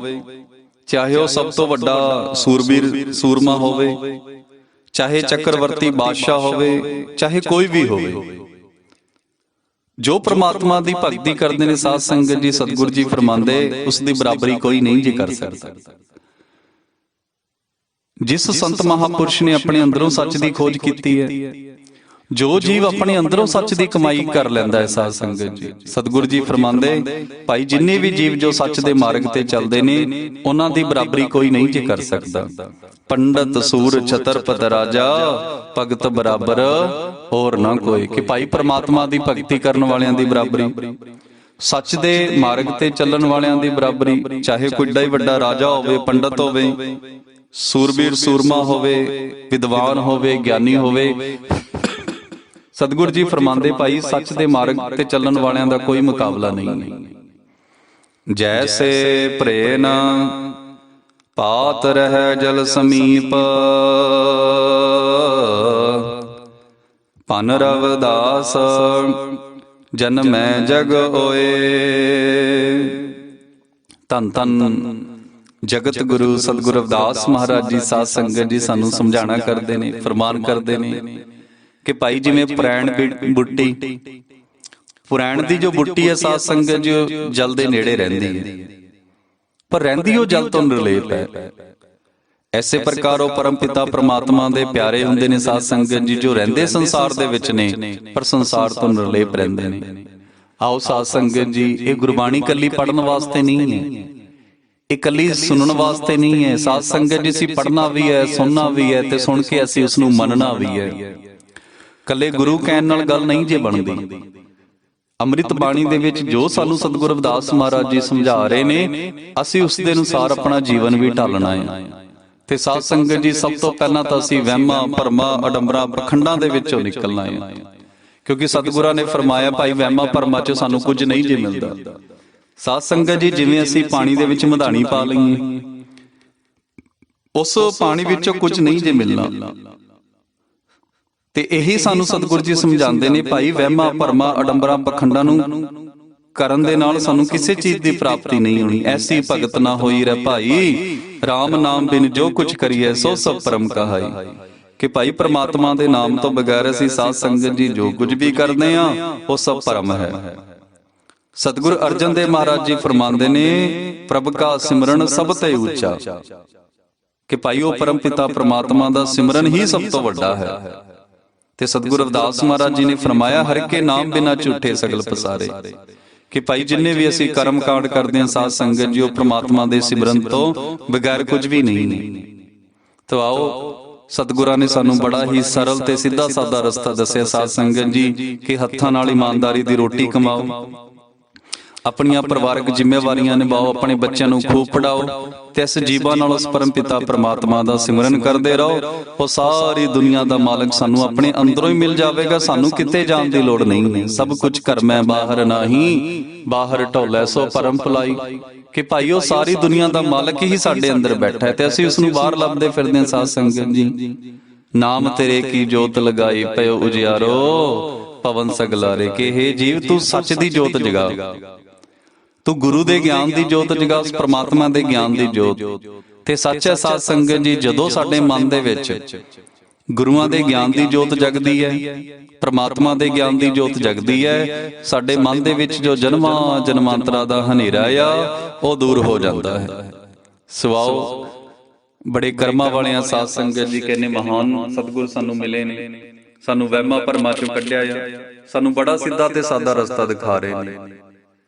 [SPEAKER 1] ਚਾਹੇ ਉਹ ਸਭ ਤੋਂ ਵੱਡਾ ਸੂਰਬੀਰ ਸੂਰਮਾ ਹੋਵੇ, ਚਾਹੇ ਚੱਕਰਵਰਤੀ ਬਾਦਸ਼ਾਹ ਹੋਵੇ, ਚਾਹੇ ਕੋਈ ਵੀ ਹੋਵੇ, ਜੋ ਪ੍ਰਮਾਤਮਾ ਦੀ ਭਗਤੀ ਕਰਦੇ ਨੇ ਸਾਧ ਸੰਗਤ ਜੀ, ਸਤਿਗੁਰੂ ਜੀ ਫਰਮਾਉਂਦੇ, ਉਸ ਦੀ ਬਰਾਬਰੀ ਕੋਈ ਨਹੀਂ ਜੀ ਕਰ ਸਕਦਾ। ਜਿਸ ਸੰਤ ਮਹਾਪੁਰਸ਼ ਨੇ ਆਪਣੇ ਅੰਦਰੋਂ ਸੱਚ ਦੀ ਖੋਜ ਕੀਤੀ ਹੈ, ਜੋ ਜੀਵ ਆਪਣੇ ਅੰਦਰੋਂ ਸੱਚ ਦੀ ਕਮਾਈ ਕਰ ਲੈਂਦਾ ਹੈ ਸਾਧ ਸੰਗਤ ਜੀ, ਸਤਿਗੁਰੂ ਜੀ ਫਰਮਾਉਂਦੇ, ਭਾਈ ਜਿੰਨੇ ਵੀ ਜੀਵ ਜੋ ਸੱਚ ਦੇ ਮਾਰਗ ਤੇ ਚੱਲਦੇ ਨੇ, ਉਹਨਾਂ ਦੀ ਬਰਾਬਰੀ ਕੋਈ ਨਹੀਂ ਜੇ ਕਰ ਸਕਦਾ। ਪੰਡਤ ਸੂਰ ਛਤਰਪਤ ਰਾਜਾ, ਭਗਤ ਬਰਾਬਰ ਹੋਰ ਨਾ ਕੋਈ, ਕਿ ਭਾਈ ਪ੍ਰਮਾਤਮਾ ਦੀ ਭਗਤੀ ਕਰਨ ਵਾਲਿਆਂ ਦੀ ਬਰਾਬਰੀ, ਸੱਚ ਦੇ ਮਾਰਗ ਤੇ ਚੱਲਣ ਵਾਲਿਆਂ ਦੀ ਬਰਾਬਰੀ, ਚਾਹੇ ਕੋਈ ਏਡਾ ਹੀ ਵੱਡਾ ਰਾਜਾ ਹੋਵੇ, ਪੰਡਤ ਹੋਵੇ, ਸੂਰਬੀਰ ਸੂਰਮਾ ਹੋਵੇ, ਵਿਦਵਾਨ ਹੋਵੇ, ਗਿਆਨੀ ਹੋਵੇ, ਸਤਿਗੁਰੂ ਜੀ ਫਰਮਾਉਂਦੇ, ਭਾਈ ਸੱਚ ਦੇ ਮਾਰਗ ਤੇ ਚੱਲਣ ਵਾਲਿਆਂ ਦਾ ਕੋਈ ਮੁਕਾਬਲਾ ਨਹੀਂ। ਜੈਸੇ ਭਰੇ ਨਾ ਪਾਤ ਰਹਿ ਜਲ ਸਮੀਪ, ਭਨ ਰਵਿਦਾਸ ਜਨਮੈ ਜਗ ਹੋਏ। ਧੰਨ ਧੰਨ ਜਗਤ ਗੁਰੂ ਸਤਿਗੁਰੂ ਰਵਿਦਾਸ ਮਹਾਰਾਜ ਜੀ ਸਾਧ ਸੰਗਤ ਜੀ ਸਾਨੂੰ ਸਮਝਾਣਾ ਕਰਦੇ ਨੇ, ਫਰਮਾਨ ਕਰਦੇ ਨੇ ਕਿ ਭਾਈ ਜਿਵੇਂ ਪੁਰਾਣ ਬੁੱਟੀ, ਪੁਰਾਣ ਦੀ ਜੋ ਬੁੱਟੀ ਹੈ ਸਾਧ ਸੰਗਤ ਜੋ ਜਲ ਦੇ ਨੇੜੇ ਰਹਿੰਦੀ ਹੈ, ਪਰ ਰਹਿੰਦੀ ਉਹ ਜਲ ਤੋਂ ਨਿਰਲੇਪ ਹੈ। ਐਸੇ ਪ੍ਰਕਾਰ ਉਹ ਪਰਮ ਪਿਤਾ ਪ੍ਰਮਾਤਮਾ ਦੇ ਪਿਆਰੇ ਹੁੰਦੇ ਨੇ ਸਾਧ ਸੰਗਤ ਜੀ, ਜੋ ਰਹਿੰਦੇ ਸੰਸਾਰ ਦੇ ਵਿੱਚ ਨੇ ਪਰ ਸੰਸਾਰ ਤੋਂ ਨਿਰਲੇਪ ਰਹਿੰਦੇ ਨੇ। ਆਓ ਸਾਧ ਸੰਗਤ ਜੀ, ਇਹ ਗੁਰਬਾਣੀ ਕੱਲੀ ਪੜ੍ਹਨ ਵਾਸਤੇ ਨਹੀਂ ਹੈ, ਇਹ ਕੱਲੀ ਸੁਣਨ ਵਾਸਤੇ ਨਹੀਂ ਹੈ। ਸਾਧ ਸੰਗਤ ਜੀ ਅਸੀਂ ਪੜ੍ਹਨਾ ਵੀ ਹੈ, ਸੁਣਨਾ ਵੀ ਹੈ, ਤੇ ਸੁਣ ਕੇ ਅਸੀਂ ਉਸ ਨੂੰ ਮੰਨਣਾ ਵੀ ਹੈ। ਕੱਲੇ ਗੁਰੂ ਕਹਿਣ ਨਾਲ ਗੱਲ ਨਹੀਂ ਜੇ ਬਣਦੀ। ਅੰਮ੍ਰਿਤ ਬਾਣੀ ਦੇ ਵਿੱਚ ਜੋ ਸਾਨੂੰ ਸਤਿਗੁਰੂ ਰਵਿਦਾਸ ਮਹਾਰਾਜ ਜੀ ਸਮਝਾ ਰਹੇ ਨੇ, ਅਸੀਂ ਉਸ ਦੇ ਅਨੁਸਾਰ ਆਪਣਾ ਜੀਵਨ ਵੀ ਢਾਲਣਾ ਹੈ। ਤੇ ਸਾਧ ਸੰਗਤ ਜੀ, ਸਭ ਤੋਂ ਪਹਿਲਾਂ ਤਾਂ ਅਸੀਂ ਵਹਿਮਾਂ ਭਰਮਾਂ ਅਡੰਬਰਾਂ ਪਖੰਡਾਂ ਦੇ ਵਿੱਚੋਂ ਨਿਕਲਣਾ ਹੈ, ਕਿਉਂਕਿ ਸਤਿਗੁਰਾਂ ਨੇ ਫਰਮਾਇਆ ਭਾਈ ਵਹਿਮਾਂ ਭਰਮਾਂ 'ਚ ਸਾਨੂੰ ਕੁਝ ਨਹੀਂ ਜੇ ਮਿਲਦਾ। ਸਾਧ ਸੰਗਤ ਜੀ, ਜਿਵੇਂ ਅਸੀਂ ਪਾਣੀ ਦੇ ਵਿੱਚ ਮਧਾਣੀ ਪਾ ਲਈਏ, ਉਸ ਪਾਣੀ ਵਿੱਚੋਂ ਕੁਝ ਨਹੀਂ ਜੇ ਮਿਲਣਾ। ਤੇ ਇਹੀ ਸਾਨੂੰ ਸਤਿਗੁਰੂ ਜੀ ਸਮਝਾਉਂਦੇ ਨੇ, ਭਾਈ ਵਹਿਮਾਂ ਭਰਮਾਂ ਅਡੰਬਰਾਂ ਪਖੰਡਾਂ ਨੂੰ ਕਰਨ ਦੇ ਨਾਲ ਸਾਨੂੰ ਕਿਸੇ ਚੀਜ਼ ਦੀ ਪ੍ਰਾਪਤੀ ਨਹੀਂ ਹੋਣੀ। ਐਸੀ ਭਗਤ ਨਾ ਹੋਈ ਰਹਿ ਭਾਈ, ਰਾਮ ਨਾਮ ਬਿਨ ਜੋ ਕੁਛ ਕਰੀਏ ਸੋ ਸਭ ਪਰਮ ਕਹਾਈ। ਕਿ ਭਾਈ ਪ੍ਰਮਾਤਮਾ ਦੇ ਨਾਮ ਤੋਂ ਬਗੈਰ ਅਸੀਂ ਸਾਧ ਸੰਗਤ ਜੀ ਜੋ ਕੁਝ ਵੀ ਕਰਦੇ ਆ ਉਹ ਸਭ ਭਰਮ ਹੈ। ਸਤਿਗੁਰੂ ਅਰਜਨ ਦੇਵ ਮਹਾਰਾਜ ਜੀ ਫਰਮਾਉਂਦੇ ਨੇ, ਪ੍ਰਭ ਕਾ ਸਿਮਰਨ ਸਭ ਤੇ ਉੱਚਾ। ਕਿ ਭਾਈ ਉਹ ਪਰਮ ਪਿਤਾ ਪ੍ਰਮਾਤਮਾ ਦਾ ਸਿਮਰਨ ਹੀ ਸਭ ਤੋਂ ਵੱਡਾ ਹੈ। ਤੇ ਸਤਿਗੁਰੂ ਰਵਿਦਾਸ ਮਹਾਰਾਜ ਜੀ ਨੇ ਫਰਮਾਇਆ, ਹਰਿ ਕੇ ਨਾਮ ਬਿਨਾ ਝੂਠੇ ਸਗਲ ਪਸਾਰੇ। ਕਿ ਭਾਈ ਜਿੰਨੇ ਵੀ ਅਸੀਂ ਕਰਮ ਕਾਂਡ ਕਰਦੇ ਹਾਂ ਸਾਧ ਸੰਗਤ ਜੀ, ਉਹ ਪ੍ਰਮਾਤਮਾ ਦੇ ਸਿਮਰਨ ਤੋਂ ਬਗੈਰ ਕੁਝ ਵੀ ਨਹੀਂ ਨੇ। ਤਾਂ ਆਓ, ਸਤਿਗੁਰਾਂ ਨੇ ਸਾਨੂੰ ਬੜਾ ਹੀ ਸਰਲ ਤੇ ਸਿੱਧਾ ਸਾਦਾ ਰਸਤਾ ਦੱਸਿਆ ਸਾਧ ਸੰਗਤ ਜੀ, ਕਿ ਹੱਥਾਂ ਨਾਲ ਇਮਾਨਦਾਰੀ ਦੀ ਰੋਟੀ ਕਮਾਓ, ਆਪਣੀਆਂ ਪਰਿਵਾਰਕ ਜ਼ਿੰਮੇਵਾਰੀਆਂ ਨਿਭਾਓ, ਆਪਣੇ ਬੱਚਿਆਂ ਨੂੰ ਖੂਬ ਪੜਾਓ, ਤੇ ਇਸ ਜੀਵਨ ਨਾਲ ਉਸ ਪਰਮ ਪਿਤਾ ਪ੍ਰਮਾਤਮਾ ਦਾ ਸਿਮਰਨ ਕਰਦੇ ਰਹੋ। ਉਹ ਸਾਰੀ ਦੁਨੀਆ ਦਾ ਮਾਲਕ ਸਾਨੂੰ ਆਪਣੇ ਅੰਦਰੋਂ ਹੀ ਮਿਲ ਜਾਵੇਗਾ, ਸਾਨੂੰ ਕਿਤੇ ਜਾਣ ਦੀ ਲੋੜ ਨਹੀਂ ਹੈ। ਸਭ ਕੁਝ ਘਰਮੈ ਬਾਹਰ ਨਾਹੀਂ, ਬਾਹਰ ਢੋਲੇ ਸੋ ਪਰਮ ਭੁਲਾਈ। ਕਿ ਭਾਈ ਉਹ ਸਾਰੀ ਦੁਨੀਆ ਦਾ ਮਾਲਕ ਹੀ ਸਾਡੇ ਅੰਦਰ ਬੈਠਾ ਹੈ, ਤੇ ਅਸੀਂ ਉਸ ਨੂੰ ਬਾਹਰ ਲੱਭਦੇ ਫਿਰਦੇ ਹਾਂ ਸਾਧ ਸੰਗਤ ਜੀ। ਨਾਮ ਤੇਰੇ ਕੀ ਜੋਤ ਲਗਾਈ ਪਇਓ ਉਜਿਆਰੋ, ਪਵਨ ਸਗਲਾਰੇ। ਕਿ ਹੇ ਜੀਵ, ਤੂੰ ਸੱਚ ਦੀ ਜੋਤ ਜਗਾ, ਤੂੰ ਗੁਰੂ ਦੇ ਗਿਆਨ ਦੀ ਜੋਤ ਜਗਾ, ਉਸ ਪ੍ਰਮਾਤਮਾ ਦੇ ਗਿਆਨ ਦੀ ਜੋਤ। ਤੇ ਸੱਚ ਹੈ ਸਾਧ ਸੰਗਤ ਜੀ, ਜਦੋਂ ਸਾਡੇ ਮਨ ਦੇ ਵਿੱਚ ਗੁਰੂਆਂ ਦੇ ਗਿਆਨ ਦੀ ਜੋਤ ਜਗਦੀ ਹੈ, ਪ੍ਰਮਾਤਮਾ ਦੇ ਗਿਆਨ ਦੀ ਜੋਤ ਜਗਦੀ ਹੈ, ਸਾਡੇ ਮਨ ਦੇ ਵਿੱਚ ਜੋ ਜਨਮਾਂ ਜਨਮਾਂਤਰਾਂ ਦਾ ਹਨੇਰਾ ਆ ਉਹ ਦੂਰ ਹੋ ਜਾਂਦਾ ਹੈ। ਸਵਾਓ, ਬੜੇ ਕਰਮਾਂ ਵਾਲਿਆਂ ਸਾਧ ਸੰਗਤ ਜੀ, ਕਹਿੰਦੇ ਮਹਾਨ ਸਤਿਗੁਰ ਸਾਨੂੰ ਮਿਲੇ ਨੇ, ਸਾਨੂੰ ਵਹਿਮਾਂ ਭਰਮਾਂ ਚੋਂ ਕੱਢਿਆ ਆ, ਸਾਨੂੰ ਬੜਾ ਸਿੱਧਾ ਤੇ ਸਾਦਾ ਰਸਤਾ ਦਿਖਾ ਰਹੇ ਨੇ।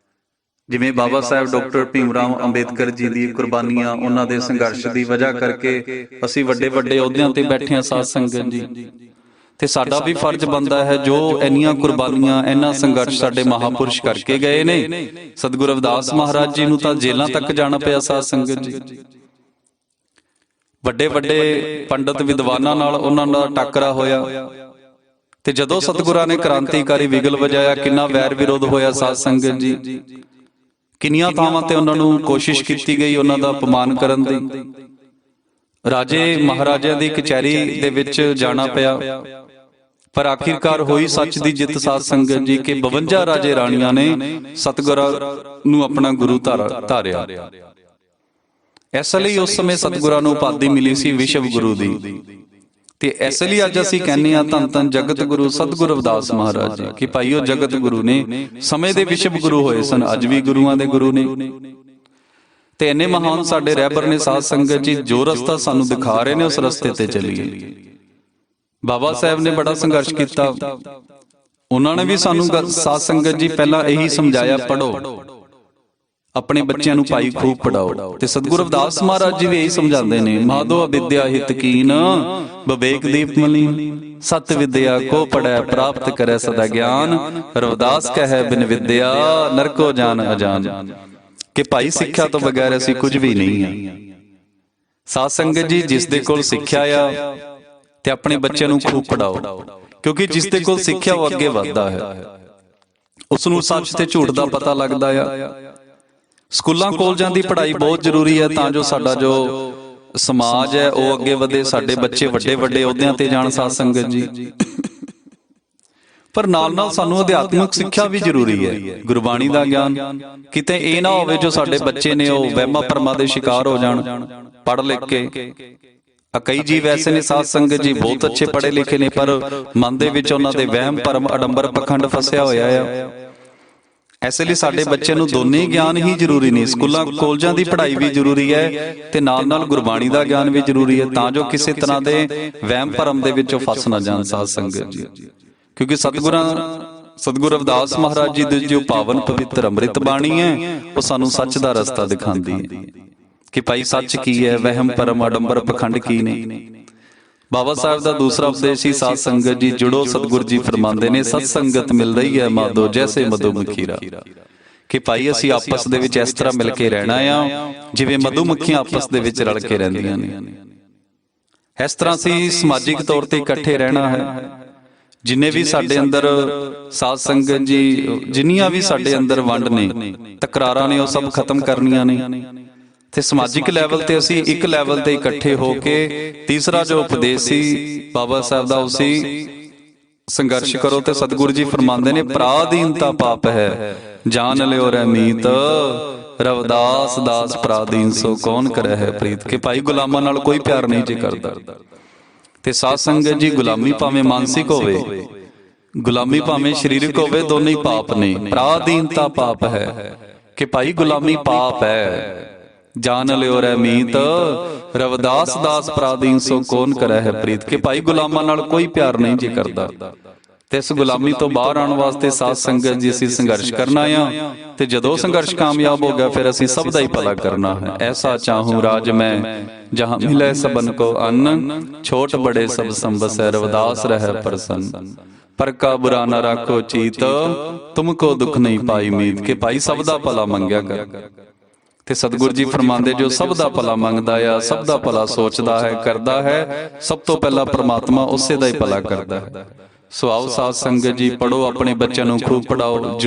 [SPEAKER 1] ਜਿਵੇਂ ਬਾਬਾ ਸਾਹਿਬ ਡਾਕਟਰ ਭੀਮ ਰਾਓ ਅੰਬੇਦਕਰ ਜੀ ਦੀ ਕੁਰਬਾਨੀਆਂ, ਉਹਨਾਂ ਦੇ ਸੰਘਰਸ਼ ਦੀ ਵਜ੍ਹਾ ਕਰਕੇ ਅਸੀਂ ਵੱਡੇ ਵੱਡੇ ਅਹੁਦਿਆਂ ਤੇ ਬੈਠੇ ਹਾਂ ਸਾਧ ਸੰਗਤ ਜੀ। ਤੇ ਸਾਡਾ ਵੀ ਫਰਜ਼ ਬਣਦਾ ਹੈ, ਜੋ ਇੰਨੀਆਂ ਕੁਰਬਾਨੀਆਂ, ਇੰਨਾ ਸੰਘਰਸ਼ ਸਾਡੇ ਮਹਾਪੁਰਸ਼ ਕਰਕੇ ਗਏ ਨੇ। ਸਤਿਗੁਰੂ ਰਵਿਦਾਸ ਮਹਾਰਾਜ ਜੀ ਨੂੰ ਤਾਂ ਜੇਲਾਂ ਤੱਕ ਜਾਣਾ ਪਿਆ ਸਾਧ ਸੰਗਤ ਜੀ। ਵੱਡੇ ਵੱਡੇ ਪੰਡਤ ਵਿਦਵਾਨਾਂ ਨਾਲ ਉਹਨਾਂ ਦਾ ਟੱਕਰਾ ਹੋਇਆ, ਤੇ ਜਦੋਂ ਸਤਿਗੁਰਾਂ ਨੇ ਕ੍ਰਾਂਤੀਕਾਰੀ ਵਿਗਲ ਵਜਾਇਆ, ਕਿੰਨਾ ਵੈਰ ਵਿਰੋਧ ਹੋਇਆ ਸਾਧ ਸੰਗਤ ਜੀ। ਕਿੰਨੀਆਂ ਥਾਵਾਂ ਤੇ ਉਹਨਾਂ ਨੂੰ ਕੋਸ਼ਿਸ਼ ਕੀਤੀ ਗਈ ਉਹਨਾਂ ਦਾ ਅਪਮਾਨ ਕਰਨ ਦੀ। ਰਾਜੇ ਮਹਾਰਾਜਿਆਂ ਦੀ ਕਚਹਿਰੀ ਦੇ ਵਿੱਚ ਜਾਣਾ ਪਿਆ, ਪਰ ਆਖਿਰਕਾਰ ਹੋਈ ਸੱਚ ਦੀ ਜਿੱਤ ਸਾਧ ਸੰਗਤ ਜੀ। ਕਿ 52 ਰਾਜੇ ਰਾਣੀਆਂ ਨੇ ਸਤਿਗੁਰਾਂ ਨੂੰ ਆਪਣਾ ਗੁਰੂ ਧਾਰਿਆ। ਇਸ ਲਈ ਉਸ ਸਮੇਂ ਸਤਿਗੁਰਾਂ ਨੂੰ ਉਪਾਧੀ ਮਿਲੀ ਸੀ ਵਿਸ਼ਵ ਗੁਰੂ ਦੀ। ਤੇ ਇਸ ਲਈ ਅੱਜ ਅਸੀਂ ਕਹਿੰਦੇ ਹਾਂ, ਧੰਨ ਧੰਨ ਜਗਤ ਗੁਰੂ ਸਤਿਗੁਰੂ ਰਵਿਦਾਸ ਮਹਾਰਾਜ ਜੀ। ਕਿ ਭਾਈ ਉਹ ਜਗਤ ਗੁਰੂ ਨੇ, ਸਮੇਂ ਦੇ ਵਿਸ਼ਵ ਗੁਰੂ ਹੋਏ ਸਨ, ਅੱਜ ਵੀ ਗੁਰੂਆਂ ਦੇ ਗੁਰੂ ਨੇ। ਤੇ ਇੰਨੇ ਮਹਾਨ ਸਾਡੇ ਰਹਿਬਰ ਨੇ ਸਾਧ ਸੰਗਤ ਜੀ, ਜੋ ਰਸਤਾ ਸਾਨੂੰ ਦਿਖਾ ਰਹੇ ਨੇ ਉਸ ਰਸਤੇ ਤੇ ਚੱਲੀਏ। ਬਾਬਾ ਸਾਹਿਬ ਨੇ ਬੜਾ ਸੰਘਰਸ਼ ਕੀਤਾ, ਉਹਨਾਂ ਨੇ ਵੀ ਸਾਨੂੰ ਸਾਧ ਸੰਗਤ ਜੀ ਪਹਿਲਾਂ ਇਹੀ ਸਮਝਾਇਆ, ਪੜ੍ਹੋ, ਆਪਣੇ ਬੱਚਿਆਂ ਨੂੰ ਭਾਈ ਖੂਬ ਪੜਾਓ। ਤੇ ਸਤਿਗੁਰੂ ਰਵਿਦਾਸ ਮਹਾਰਾਜ ਜੀ ਵੀ ਇਹੀ ਸਮਝਾਉਂਦੇ ਨੇ, ਮਾਧੋ ਅਵਿਦਿਆ ਹਿਤ ਕੀਨ ਵਿਵੇਕ ਦੀਪ ਮਲੀਨ, ਸਤ ਵਿਦਿਆ ਕੋ ਪੜੈ ਪ੍ਰਾਪਤ ਕਰੈ ਸਦਾ ਗਿਆਨ, ਰਵਿਦਾਸ ਕਹੈ ਬਿਨ ਵਿਦਿਆ ਨਰਕੋ ਜਾਨ ਅਜਾਨ। ਕਿ ਭਾਈ ਸਿੱਖਿਆ ਤੋਂ ਬਗੈਰ ਅਸੀਂ ਕੁਝ ਵੀ ਨਹੀਂ ਹਾਂ ਸਾਧ ਸੰਗਤ ਜੀ। ਜਿਸ ਦੇ ਕੋਲ ਸਿੱਖਿਆ ਆ ਤੇ ਆਪਣੇ ਬੱਚਿਆਂ ਨੂੰ ਖੂਬ ਪੜਾਓ, ਕਿਉਂਕਿ ਜਿਸ ਦੇ ਕੋਲ ਸਿੱਖਿਆ ਉਹ ਅੱਗੇ ਵੱਧਦਾ ਹੈ, ਉਸ ਨੂੰ ਸੱਚ ਤੇ ਝੂਠ ਦਾ ਪਤਾ ਲੱਗਦਾ ਆ। ਸਕੂਲਾਂ ਕਾਲਜਾਂ ਦੀ ਪੜ੍ਹਾਈ ਬਹੁਤ ਜ਼ਰੂਰੀ ਹੈ, ਤਾਂ ਜੋ ਸਾਡਾ ਜੋ ਸਮਾਜ ਹੈ ਉਹ ਅੱਗੇ ਵਧੇ, ਸਾਡੇ ਬੱਚੇ ਵੱਡੇ ਵੱਡੇ ਅਹੁਦਿਆਂ ਤੇ ਜਾਣ ਸਾਧ ਸੰਗਤ ਜੀ। ਪਰ ਨਾਲ ਨਾਲ ਸਾਨੂੰ ਅਧਿਆਤਮਿਕ ਸਿੱਖਿਆ ਵੀ ਜ਼ਰੂਰੀ ਹੈ, ਗੁਰਬਾਣੀ ਦਾ ਗਿਆਨ। ਕਿਤੇ ਇਹ ਨਾ ਹੋਵੇ ਜੋ ਸਾਡੇ ਬੱਚੇ ਨੇ ਉਹ ਵਹਿਮਾਂ ਭਰਮਾਂ ਦੇ ਸ਼ਿਕਾਰ ਹੋ ਜਾਣ ਪੜ੍ਹ ਲਿਖ ਕੇ। ਕਈ ਜੀਵ ਐਸੇ ਨੇ ਸਾਧ ਸੰਗਤ ਜੀ, ਬਹੁਤ ਅੱਛੇ ਪੜ੍ਹੇ ਲਿਖੇ ਨੇ, ਪਰ ਮਨ ਦੇ ਵਿੱਚ ਉਹਨਾਂ ਦੇ ਵਹਿਮ ਭਰਮ ਅਡੰਬਰ ਪਖੰਡ ਫਸਿਆ ਹੋਇਆ ਆ। ਐਸੇ ਲਈ ਸਾਡੇ ਬੱਚੇ ਨੂੰ ਦੋਨੇ ਗਿਆਨ ਹੀ ਜ਼ਰੂਰੀ ਨੇ, ਸਕੂਲਾਂ ਕਾਲਜਾਂ ਦੀ ਪੜ੍ਹਾਈ ਵੀ ਜ਼ਰੂਰੀ ਹੈ ਤੇ ਨਾਲ ਨਾਲ ਗੁਰਬਾਣੀ ਦਾ ਗਿਆਨ ਵੀ ਜ਼ਰੂਰੀ ਹੈ, ਤਾਂ ਜੋ ਕਿਸੇ ਤਰ੍ਹਾਂ ਦੇ ਵਹਿਮ ਭਰਮ ਦੇ ਵਿੱਚੋਂ ਫਸ ਨਾ ਜਾਣ ਸਾਧ ਸੰਗਤ ਜੀ। ਕਿਉਂਕਿ ਸਤਿਗੁਰੂ ਰਵਿਦਾਸ ਮਹਾਰਾਜ ਜੀ ਦੀ ਜੋ ਪਾਵਨ ਪਵਿੱਤਰ ਅੰਮ੍ਰਿਤ ਬਾਣੀ ਹੈ ਉਹ ਸਾਨੂੰ ਸੱਚ ਦਾ ਰਸਤਾ ਦਿਖਾਉਂਦੀ ਹੈ ਕਿ ਭਾਈ ਸੱਚ ਕੀ ਹੈ, ਵਹਿਮ ਭਰਮ ਅਡੰਬਰ ਪਖੰਡ ਕੀ ਨੇ। ਬਾਬਾ ਸਾਹਿਬ ਦਾ ਦੂਸਰਾ ਉਪਦੇਸ਼ ਸੀ ਸਾਧ ਸੰਗਤ ਜੀ ਜੁੜੋ, ਸਤਿਗੁਰ ਜੀ ਫਰਮਾਉਂਦੇ ਨੇ ਸਤ ਸੰਗਤ ਮਿਲ ਰਹੀ ਹੈ ਮਾਧੋ ਜੈਸੇ ਮਧੂ ਮੱਖੀਰਾ, ਕਿ ਭਾਈ ਅਸੀਂ ਆਪਸ ਦੇ ਵਿੱਚ ਇਸ ਤਰ੍ਹਾਂ ਮਿਲ ਕੇ ਰਹਿਣਾ ਆ ਜਿਵੇਂ ਮਧੂ ਮੱਖੀਆਂ ਆਪਸ ਦੇ ਵਿੱਚ ਰਲ ਕੇ ਰਹਿੰਦੀਆਂ ਨੇ। ਇਸ ਤਰ੍ਹਾਂ ਅਸੀਂ ਸਮਾਜਿਕ ਤੌਰ ਤੇ ਇਕੱਠੇ ਰਹਿਣਾ ਹੈ। ਜਿੰਨੇ ਵੀ ਸਾਡੇ ਅੰਦਰ ਸਾਧ ਸੰਗਤ ਜੀ, ਜਿੰਨੀਆਂ ਵੀ ਸਾਡੇ ਅੰਦਰ ਵੰਡ ਨੇ, ਤਕਰਾਰਾਂ ਨੇ, ਉਹ ਸਭ ਖਤਮ ਕਰਨੀਆਂ ਨੇ ਤੇ ਸਮਾਜਿਕ ਲੈਵਲ ਤੇ ਅਸੀਂ ਇੱਕ ਲੈਵਲ ਤੇ ਇਕੱਠੇ ਹੋ ਕੇ ਤੀਸਰਾ ਜੋ ਉਪਦੇਸ਼ ਸੀ ਬਾਬਾ ਸਾਹਿਬ ਦਾ, ਉਸੇ ਸੰਘਰਸ਼ ਕਰੋ। ਤੇ ਸਤਿਗੁਰੂ ਜੀ ਫਰਮਾਉਂਦੇ ਨੇ ਪਰਾਧੀਨਤਾ ਪਾਪ ਹੈ, ਜਾਣ ਲਿਓ ਰਹਿਮੀਤ, ਰਵਿਦਾਸ ਦਾਸ ਪਰਾਧੀਨ ਸੋ ਕੌਣ ਕਰੇ ਹੈ ਪ੍ਰੀਤ, ਕਿ ਭਾਈ ਗੁਲਾਮਾਂ ਨਾਲ ਕੋਈ ਪਿਆਰ ਨਹੀਂ ਜੇ ਕਰਦਾ। ਤੇ ਸਾਧ ਸੰਗਤ ਜੀ ਗੁਲਾਮੀ ਭਾਵੇਂ ਮਾਨਸਿਕ ਹੋਵੇ, ਗੁਲਾਮੀ ਭਾਵੇਂ ਸਰੀਰਕ ਹੋਵੇ, ਦੋਨੇ ਹੀ ਪਾਪ ਨੇ। ਪਰਾਧੀਨਤਾ ਪਾਪ ਹੈ ਕਿ ਭਾਈ ਗੁਲਾਮੀ ਪਾਪ ਹੈ, ਜਾਣ ਲਿਓ ਰਹਿਮੀਤ, ਰਵਿਦਾਸ ਦਾਸ ਪਰਾਧੀਨ ਸੋ ਕੌਣ ਕਰੇ ਹੈ ਪ੍ਰੀਤ, ਕਿ ਭਾਈ ਗੁਲਾਮਾਂ ਨਾਲ ਕੋਈ ਪਿਆਰ ਨਹੀਂ ਜੇ ਕਰਦਾ। ਤੇ ਇਸ ਗੁਲਾਮੀ ਤੋਂ ਬਾਹਰ ਆਉਣ ਵਾਸਤੇ ਸਾਧ ਸੰਗਤ ਜੀ ਅਸੀਂ ਸੰਘਰਸ਼ ਕਰਨਾ ਆ, ਤੇ ਜਦੋਂ ਸੰਘਰਸ਼ ਕਾਮਯਾਬ ਹੋ ਗਿਆ ਫਿਰ ਅਸੀਂ ਸਭ ਦਾ ਹੀ ਭਲਾ ਕਰਨਾ ਹੈ। ਐਸਾ ਚਾਹੂੰ ਰਾਜ ਮੈਂ ਜਹਾਂ ਮਿਲੇ ਸਬਨ ਕੋ ਅੰਨ, ਛੋਟ ਬੜੇ ਸਭ ਸੰਬਸੈ, ਰਵਿਦਾਸ ਰਹਿ ਪ੍ਰਸੰਨ, ਪਰ ਕਾ ਬੁਰਾ ਨਾ ਰਾਖੋ ਚੀਤ, ਤੁਮਕੋ ਦੁੱਖ ਨਹੀਂ ਪਾਈ ਮੀਤ, ਕਿ ਭਾਈ ਸਭ ਦਾ ਭਲਾ ਮੰਗਿਆ ਕਰ। ਤੇ ਸਤਿਗੁਰੂ ਜੀ ਫਰਮਾਉਂਦੇ ਜੋ ਸਭ ਦਾ ਭਲਾ ਮੰਗਦਾ ਆ, ਸਭ ਦਾ ਭਲਾ ਸੋਚਦਾ ਹੈ, ਕਰਦਾ ਹੈ, ਸਭ ਤੋਂ ਪਹਿਲਾਂ ਪ੍ਰਮਾਤਮਾ ਉਸੇ ਦਾ ਹੀ ਭਲਾ ਕਰਦਾ ਹੈ। ਸੋ ਆਓ ਸਾਧ ਸੰਗਤ ਜੀ ਪੜੋ, ਆਪਣੇ ਬੱਚਿਆਂ ਨੂੰ ਖੂਬ ਪੜਾਓ,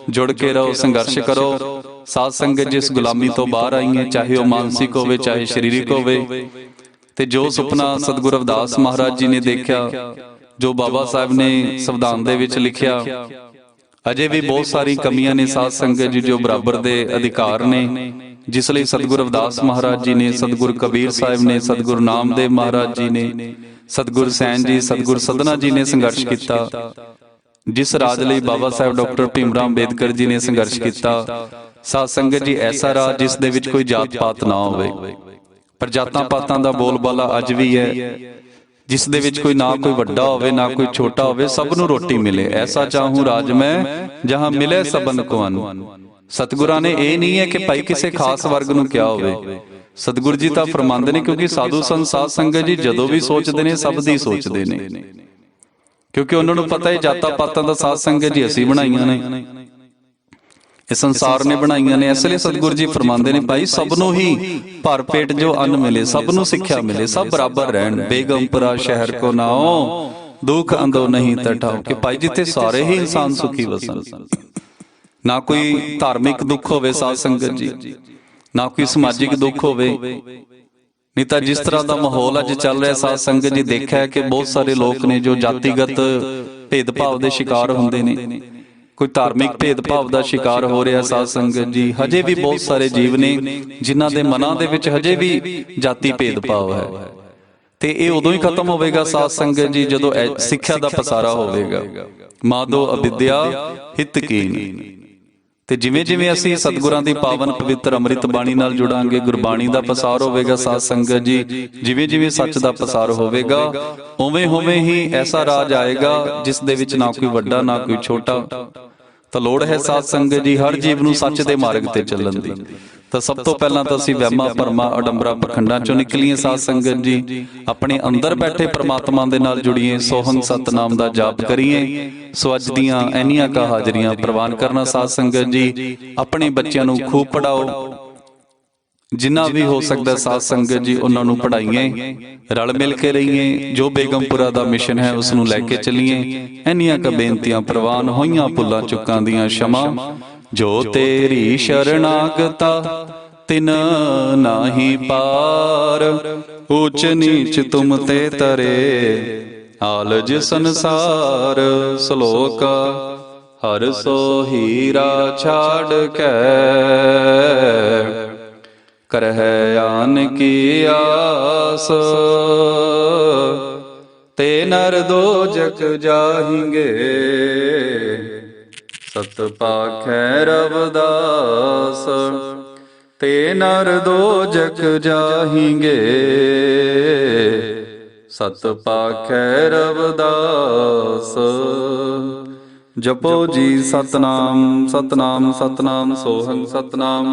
[SPEAKER 1] ਜੁੜ ਕੇ ਰਹੋ, ਸੰਘਰਸ਼ ਕਰੋ। ਸਾਧ ਸੰਗਤ ਜਿਸ ਗੁਲਾਮੀ ਤੋਂ ਬਾਹਰ ਆਈ ਹੈ, ਚਾਹੇ ਉਹ ਮਾਨਸਿਕ ਹੋਵੇ ਚਾਹੇ ਸਰੀਰਕ ਹੋਵੇ, ਤੇ ਜੋ ਸੁਪਨਾ ਸਤਿਗੁਰੂ ਰਵਿਦਾਸ ਮਹਾਰਾਜ ਜੀ ਨੇ ਦੇਖਿਆ, ਜੋ ਬਾਬਾ ਸਾਹਿਬ ਨੇ ਸੰਵਿਧਾਨ ਦੇ ਵਿੱਚ ਲਿਖਿਆ, ਅਜੇ ਵੀ ਬਹੁਤ ਸਾਰੀ ਕਮੀਆਂ ਨੇ ਸਾਧ ਸੰਗਤ ਜੀ, ਜੋ ਬਰਾਬਰ ਦੇ ਅਧਿਕਾਰ ਨੇ, ਜਿਸ ਲਈ ਸਤਿਗੁਰੂ ਰਵਿਦਾਸ ਮਹਾਰਾਜ ਜੀ ਨੇ, ਸਤਿਗੁਰੂ ਕਬੀਰ ਸਾਹਿਬ ਨੇ, ਸਤਿਗੁਰੂ ਨਾਮਦੇਵ ਮਹਾਰਾਜ ਜੀ ਨੇ, ਸਤਿਗੁਰੂ ਸੈਨ ਜੀ, ਸਤਿਗੁਰੂ ਸਦਨਾ ਜੀ ਨੇ ਸੰਘਰਸ਼ ਕੀਤਾ। ਜਿਸ ਰਾਜ ਲਈ ਬਾਬਾ ਸਾਹਿਬ ਡਾਕਟਰ ਭੀਮਰਾਓ ਅੰਬੇਦਕਰ ਜੀ ਨੇ ਸੰਘਰਸ਼ ਕੀਤਾ। ਸਾਧ ਸੰਗਤ ਜੀ ਐਸਾ ਰਾਜ ਜਿਸ ਦੇ ਵਿੱਚ ਕੋਈ ਜਾਤ ਪਾਤ ਨਾ ਹੋਵੇ, ਪਰ ਜਾਤਾਂ ਪਾਤਾਂ ਦਾ ਬੋਲਬਾਲਾ ਅੱਜ ਵੀ ਹੈ, ਜਿਸ ਦੇ ਵਿੱਚ ਕੋਈ ਨਾ ਕੋਈ ਵੱਡਾ ਹੋਵੇ ਨਾ ਕੋਈ ਛੋਟਾ ਹੋਵੇ, ਸਭ ਨੂੰ ਰੋਟੀ ਮਿਲੇ। ਐਸਾ ਚਾਹੂੰ ਰਾਜ ਮੈਂ ਜਹਾਂ ਮਿਲੇ ਸਬਨ ਕੋ ਅੰਨ। ਸਤਿਗੁਰਾਂ ਨੇ ਇਹ ਨਹੀਂ ਹੈ ਕਿ ਭਾਈ ਕਿਸੇ ਖਾਸ ਵਰਗ ਨੂੰ ਕਿਹਾ ਹੋਵੇ। ਸਤਿਗੁਰੂ ਜੀ ਤਾਂ ਫਰਮਾਉਂਦੇ ਨੇ, ਕਿਉਂਕਿ ਸਾਧੂ ਸੰਤ ਸਾਧ ਸੰਗਤ ਜੀ ਜਦੋਂ ਵੀ ਸੋਚਦੇ ਨੇ ਸਭ ਦੀ ਸੋਚਦੇ ਨੇ, ਕਿਉਂਕਿ ਉਹਨਾਂ ਨੂੰ ਪਤਾ ਹੈ ਜਾਤਾਂ ਪਾਤਾਂ ਦਾ ਸਾਧ ਸੰਗਤ ਜੀ ਅਸੀਂ ਬਣਾਈਆਂ ਨੇ, ਇਹ ਸੰਸਾਰ ਨੇ ਬਣਾਈਆਂ ਨੇ। ਇਸ ਲਈ ਸਤਿਗੁਰੂ ਜੀ ਫਰਮਾਉਂਦੇ ਨੇ ਭਾਈ ਸਭ ਨੂੰ ਹੀ ਭਰ ਪੇਟ ਜੋ ਅੰਨ ਮਿਲੇ, ਸਭ ਨੂੰ ਸਿੱਖਿਆ ਮਿਲੇ, ਸਭ ਬਰਾਬਰ ਰਹਿਣ। ਬੇਗਮਪੁਰਾ ਸ਼ਹਿਰ ਕੋ ਨਾਓ, ਦੁੱਖ ਅੰਦੋ ਨਹੀਂ ਟਟਾਓ, ਕਿ ਭਾਈ ਜਿੱਥੇ ਸਾਰੇ ਹੀ ਇਨਸਾਨ ਸੁਖੀ ਵਸਣ, ਨਾ ਕੋਈ ਧਾਰਮਿਕ ਦੁੱਖ ਹੋਵੇ ਸਾਧ ਸੰਗਤ ਜੀ, ਨਾ ਕੋਈ ਸਮਾਜਿਕ ਦੁੱਖ ਹੋਵੇ। ਨਹੀਂ ਤਾਂ ਜਿਸ ਤਰ੍ਹਾਂ ਦਾ ਮਾਹੌਲ ਅੱਜ ਚੱਲ ਰਿਹਾ ਸਾਧ ਸੰਗਤ ਜੀ, ਦੇਖਿਆ ਕਿ ਬਹੁਤ ਸਾਰੇ ਲੋਕ ਨੇ ਜੋ ਜਾਤੀਗਤ ਭੇਦਭਾਵ ਦੇ ਸ਼ਿਕਾਰ ਹੁੰਦੇ ਨੇ, ਕੋਈ ਧਾਰਮਿਕ ਭੇਦਭਾਵ ਦਾ ਸ਼ਿਕਾਰ ਹੋ ਰਿਹਾ ਸਾਧ ਸੰਗਤ ਜੀ। ਹਜੇ ਵੀ ਬਹੁਤ ਸਾਰੇ ਜੀਵ ਨੇ ਜਿਨ੍ਹਾਂ ਦੇ ਮਨਾਂ ਦੇ ਵਿੱਚ ਹਜੇ ਵੀ ਜਾਤੀ ਭੇਦਭਾਵ ਹੈ, ਤੇ ਇਹ ਉਦੋਂ ਹੀ ਖਤਮ ਹੋਵੇਗਾ ਸਾਧ ਸੰਗਤ ਜੀ ਜਦੋਂ ਸਿੱਖਿਆ ਦਾ ਪਸਾਰਾ ਹੋਵੇਗਾ। ਮਾਧੋ ਅਵਿਦਿਆ ਹਿਤ ਕੀਨ। ਤੇ ਜਿਵੇਂ ਜਿਵੇਂ ਅਸੀਂ ਸਤਿਗੁਰਾਂ ਦੀ ਪਾਵਨ ਪਵਿੱਤਰ ਅੰਮ੍ਰਿਤ ਬਾਣੀ ਨਾਲ ਜੁੜਾਂਗੇ, ਗੁਰਬਾਣੀ ਦਾ ਪਸਾਰ ਹੋਵੇਗਾ ਸਾਧ ਸੰਗਤ ਜੀ, ਜਿਵੇਂ ਜਿਵੇਂ ਸੱਚ ਦਾ ਪਸਾਰ ਹੋਵੇਗਾ ਉਵੇਂ ਉਵੇਂ ਹੀ ਐਸਾ ਰਾਜ ਆਏਗਾ ਜਿਸ ਦੇ ਵਿੱਚ ਨਾ ਕੋਈ ਵੱਡਾ ਨਾ ਕੋਈ ਛੋਟਾ। ਤਾਂ ਲੋੜ ਹੈ ਸਾਧ ਸੰਗਤ ਜੀ ਹਰ ਜੀਵ ਨੂੰ ਸੱਚ ਦੇ ਮਾਰਗ ਤੇ ਚੱਲਣ ਦੀ। ਤਾਂ ਸਭ ਤੋਂ ਪਹਿਲਾਂ ਤਾਂ ਅਸੀਂ ਵਹਿਮਾਂ ਭਰਮਾਂ ਅਡੰਬਰਾਂ ਪਖੰਡਾਂ ਚੋਂ ਨਿਕਲੀਏ ਸਾਧ ਸੰਗਤ ਜੀ, ਆਪਣੇ ਅੰਦਰ ਬੈਠੇ ਪ੍ਰਮਾਤਮਾ ਦੇ ਨਾਲ ਜੁੜੀਏ, ਸੋਹੰ ਸਤਨਾਮ ਦਾ ਜਾਪ ਕਰੀਏ। ਸੋ ਅੱਜ ਦੀਆਂ ਇੰਨੀਆਂ ਕਾ ਹਾਜ਼ਰੀਆਂ ਪ੍ਰਵਾਨ ਕਰਨਾ ਸਾਧ ਸੰਗਤ ਜੀ। ਆਪਣੇ ਬੱਚਿਆਂ ਨੂੰ ਖੂਬ ਪੜਾਓ, ਜਿੰਨਾ ਵੀ ਹੋ ਸਕਦਾ ਸਾਧ ਸੰਗਤ ਜੀ ਉਹਨਾਂ ਨੂੰ ਪੜਾਈਏ, ਰਲ ਮਿਲ ਕੇ ਰਹੀਏ। ਜੋ ਬੇਗਮਪੁਰਾ ਦਾ ਮਿਸ਼ਨ ਹੈ ਉਸ ਨੂੰ ਲੈ ਕੇ ਚੱਲੀਏ। ਇੰਨੀਆਂ ਕ ਬੇਨਤੀਆਂ ਪ੍ਰਵਾਨ ਹੋਈਆਂ, ਭੁੱਲਾਂ ਚੁੱਕਾਂ ਦੀਆਂ ਸ਼ਮਾ। ਜੋ ਤੇਰੀ ਸ਼ਰਨਾਗਤਾ तिन नाही पार। ऊच नीच तुम ते तरे आलज संसार। श्लोक हर सो हीरा छाड़ कै करह आन की आस। ते नर दो जग जाहिंगे सत पाखै रवदास। ते नर दो जग जाहिंगे सत पाखै रवदास। जपो जी सतनाम सतनाम सतनाम सोहं सतनाम।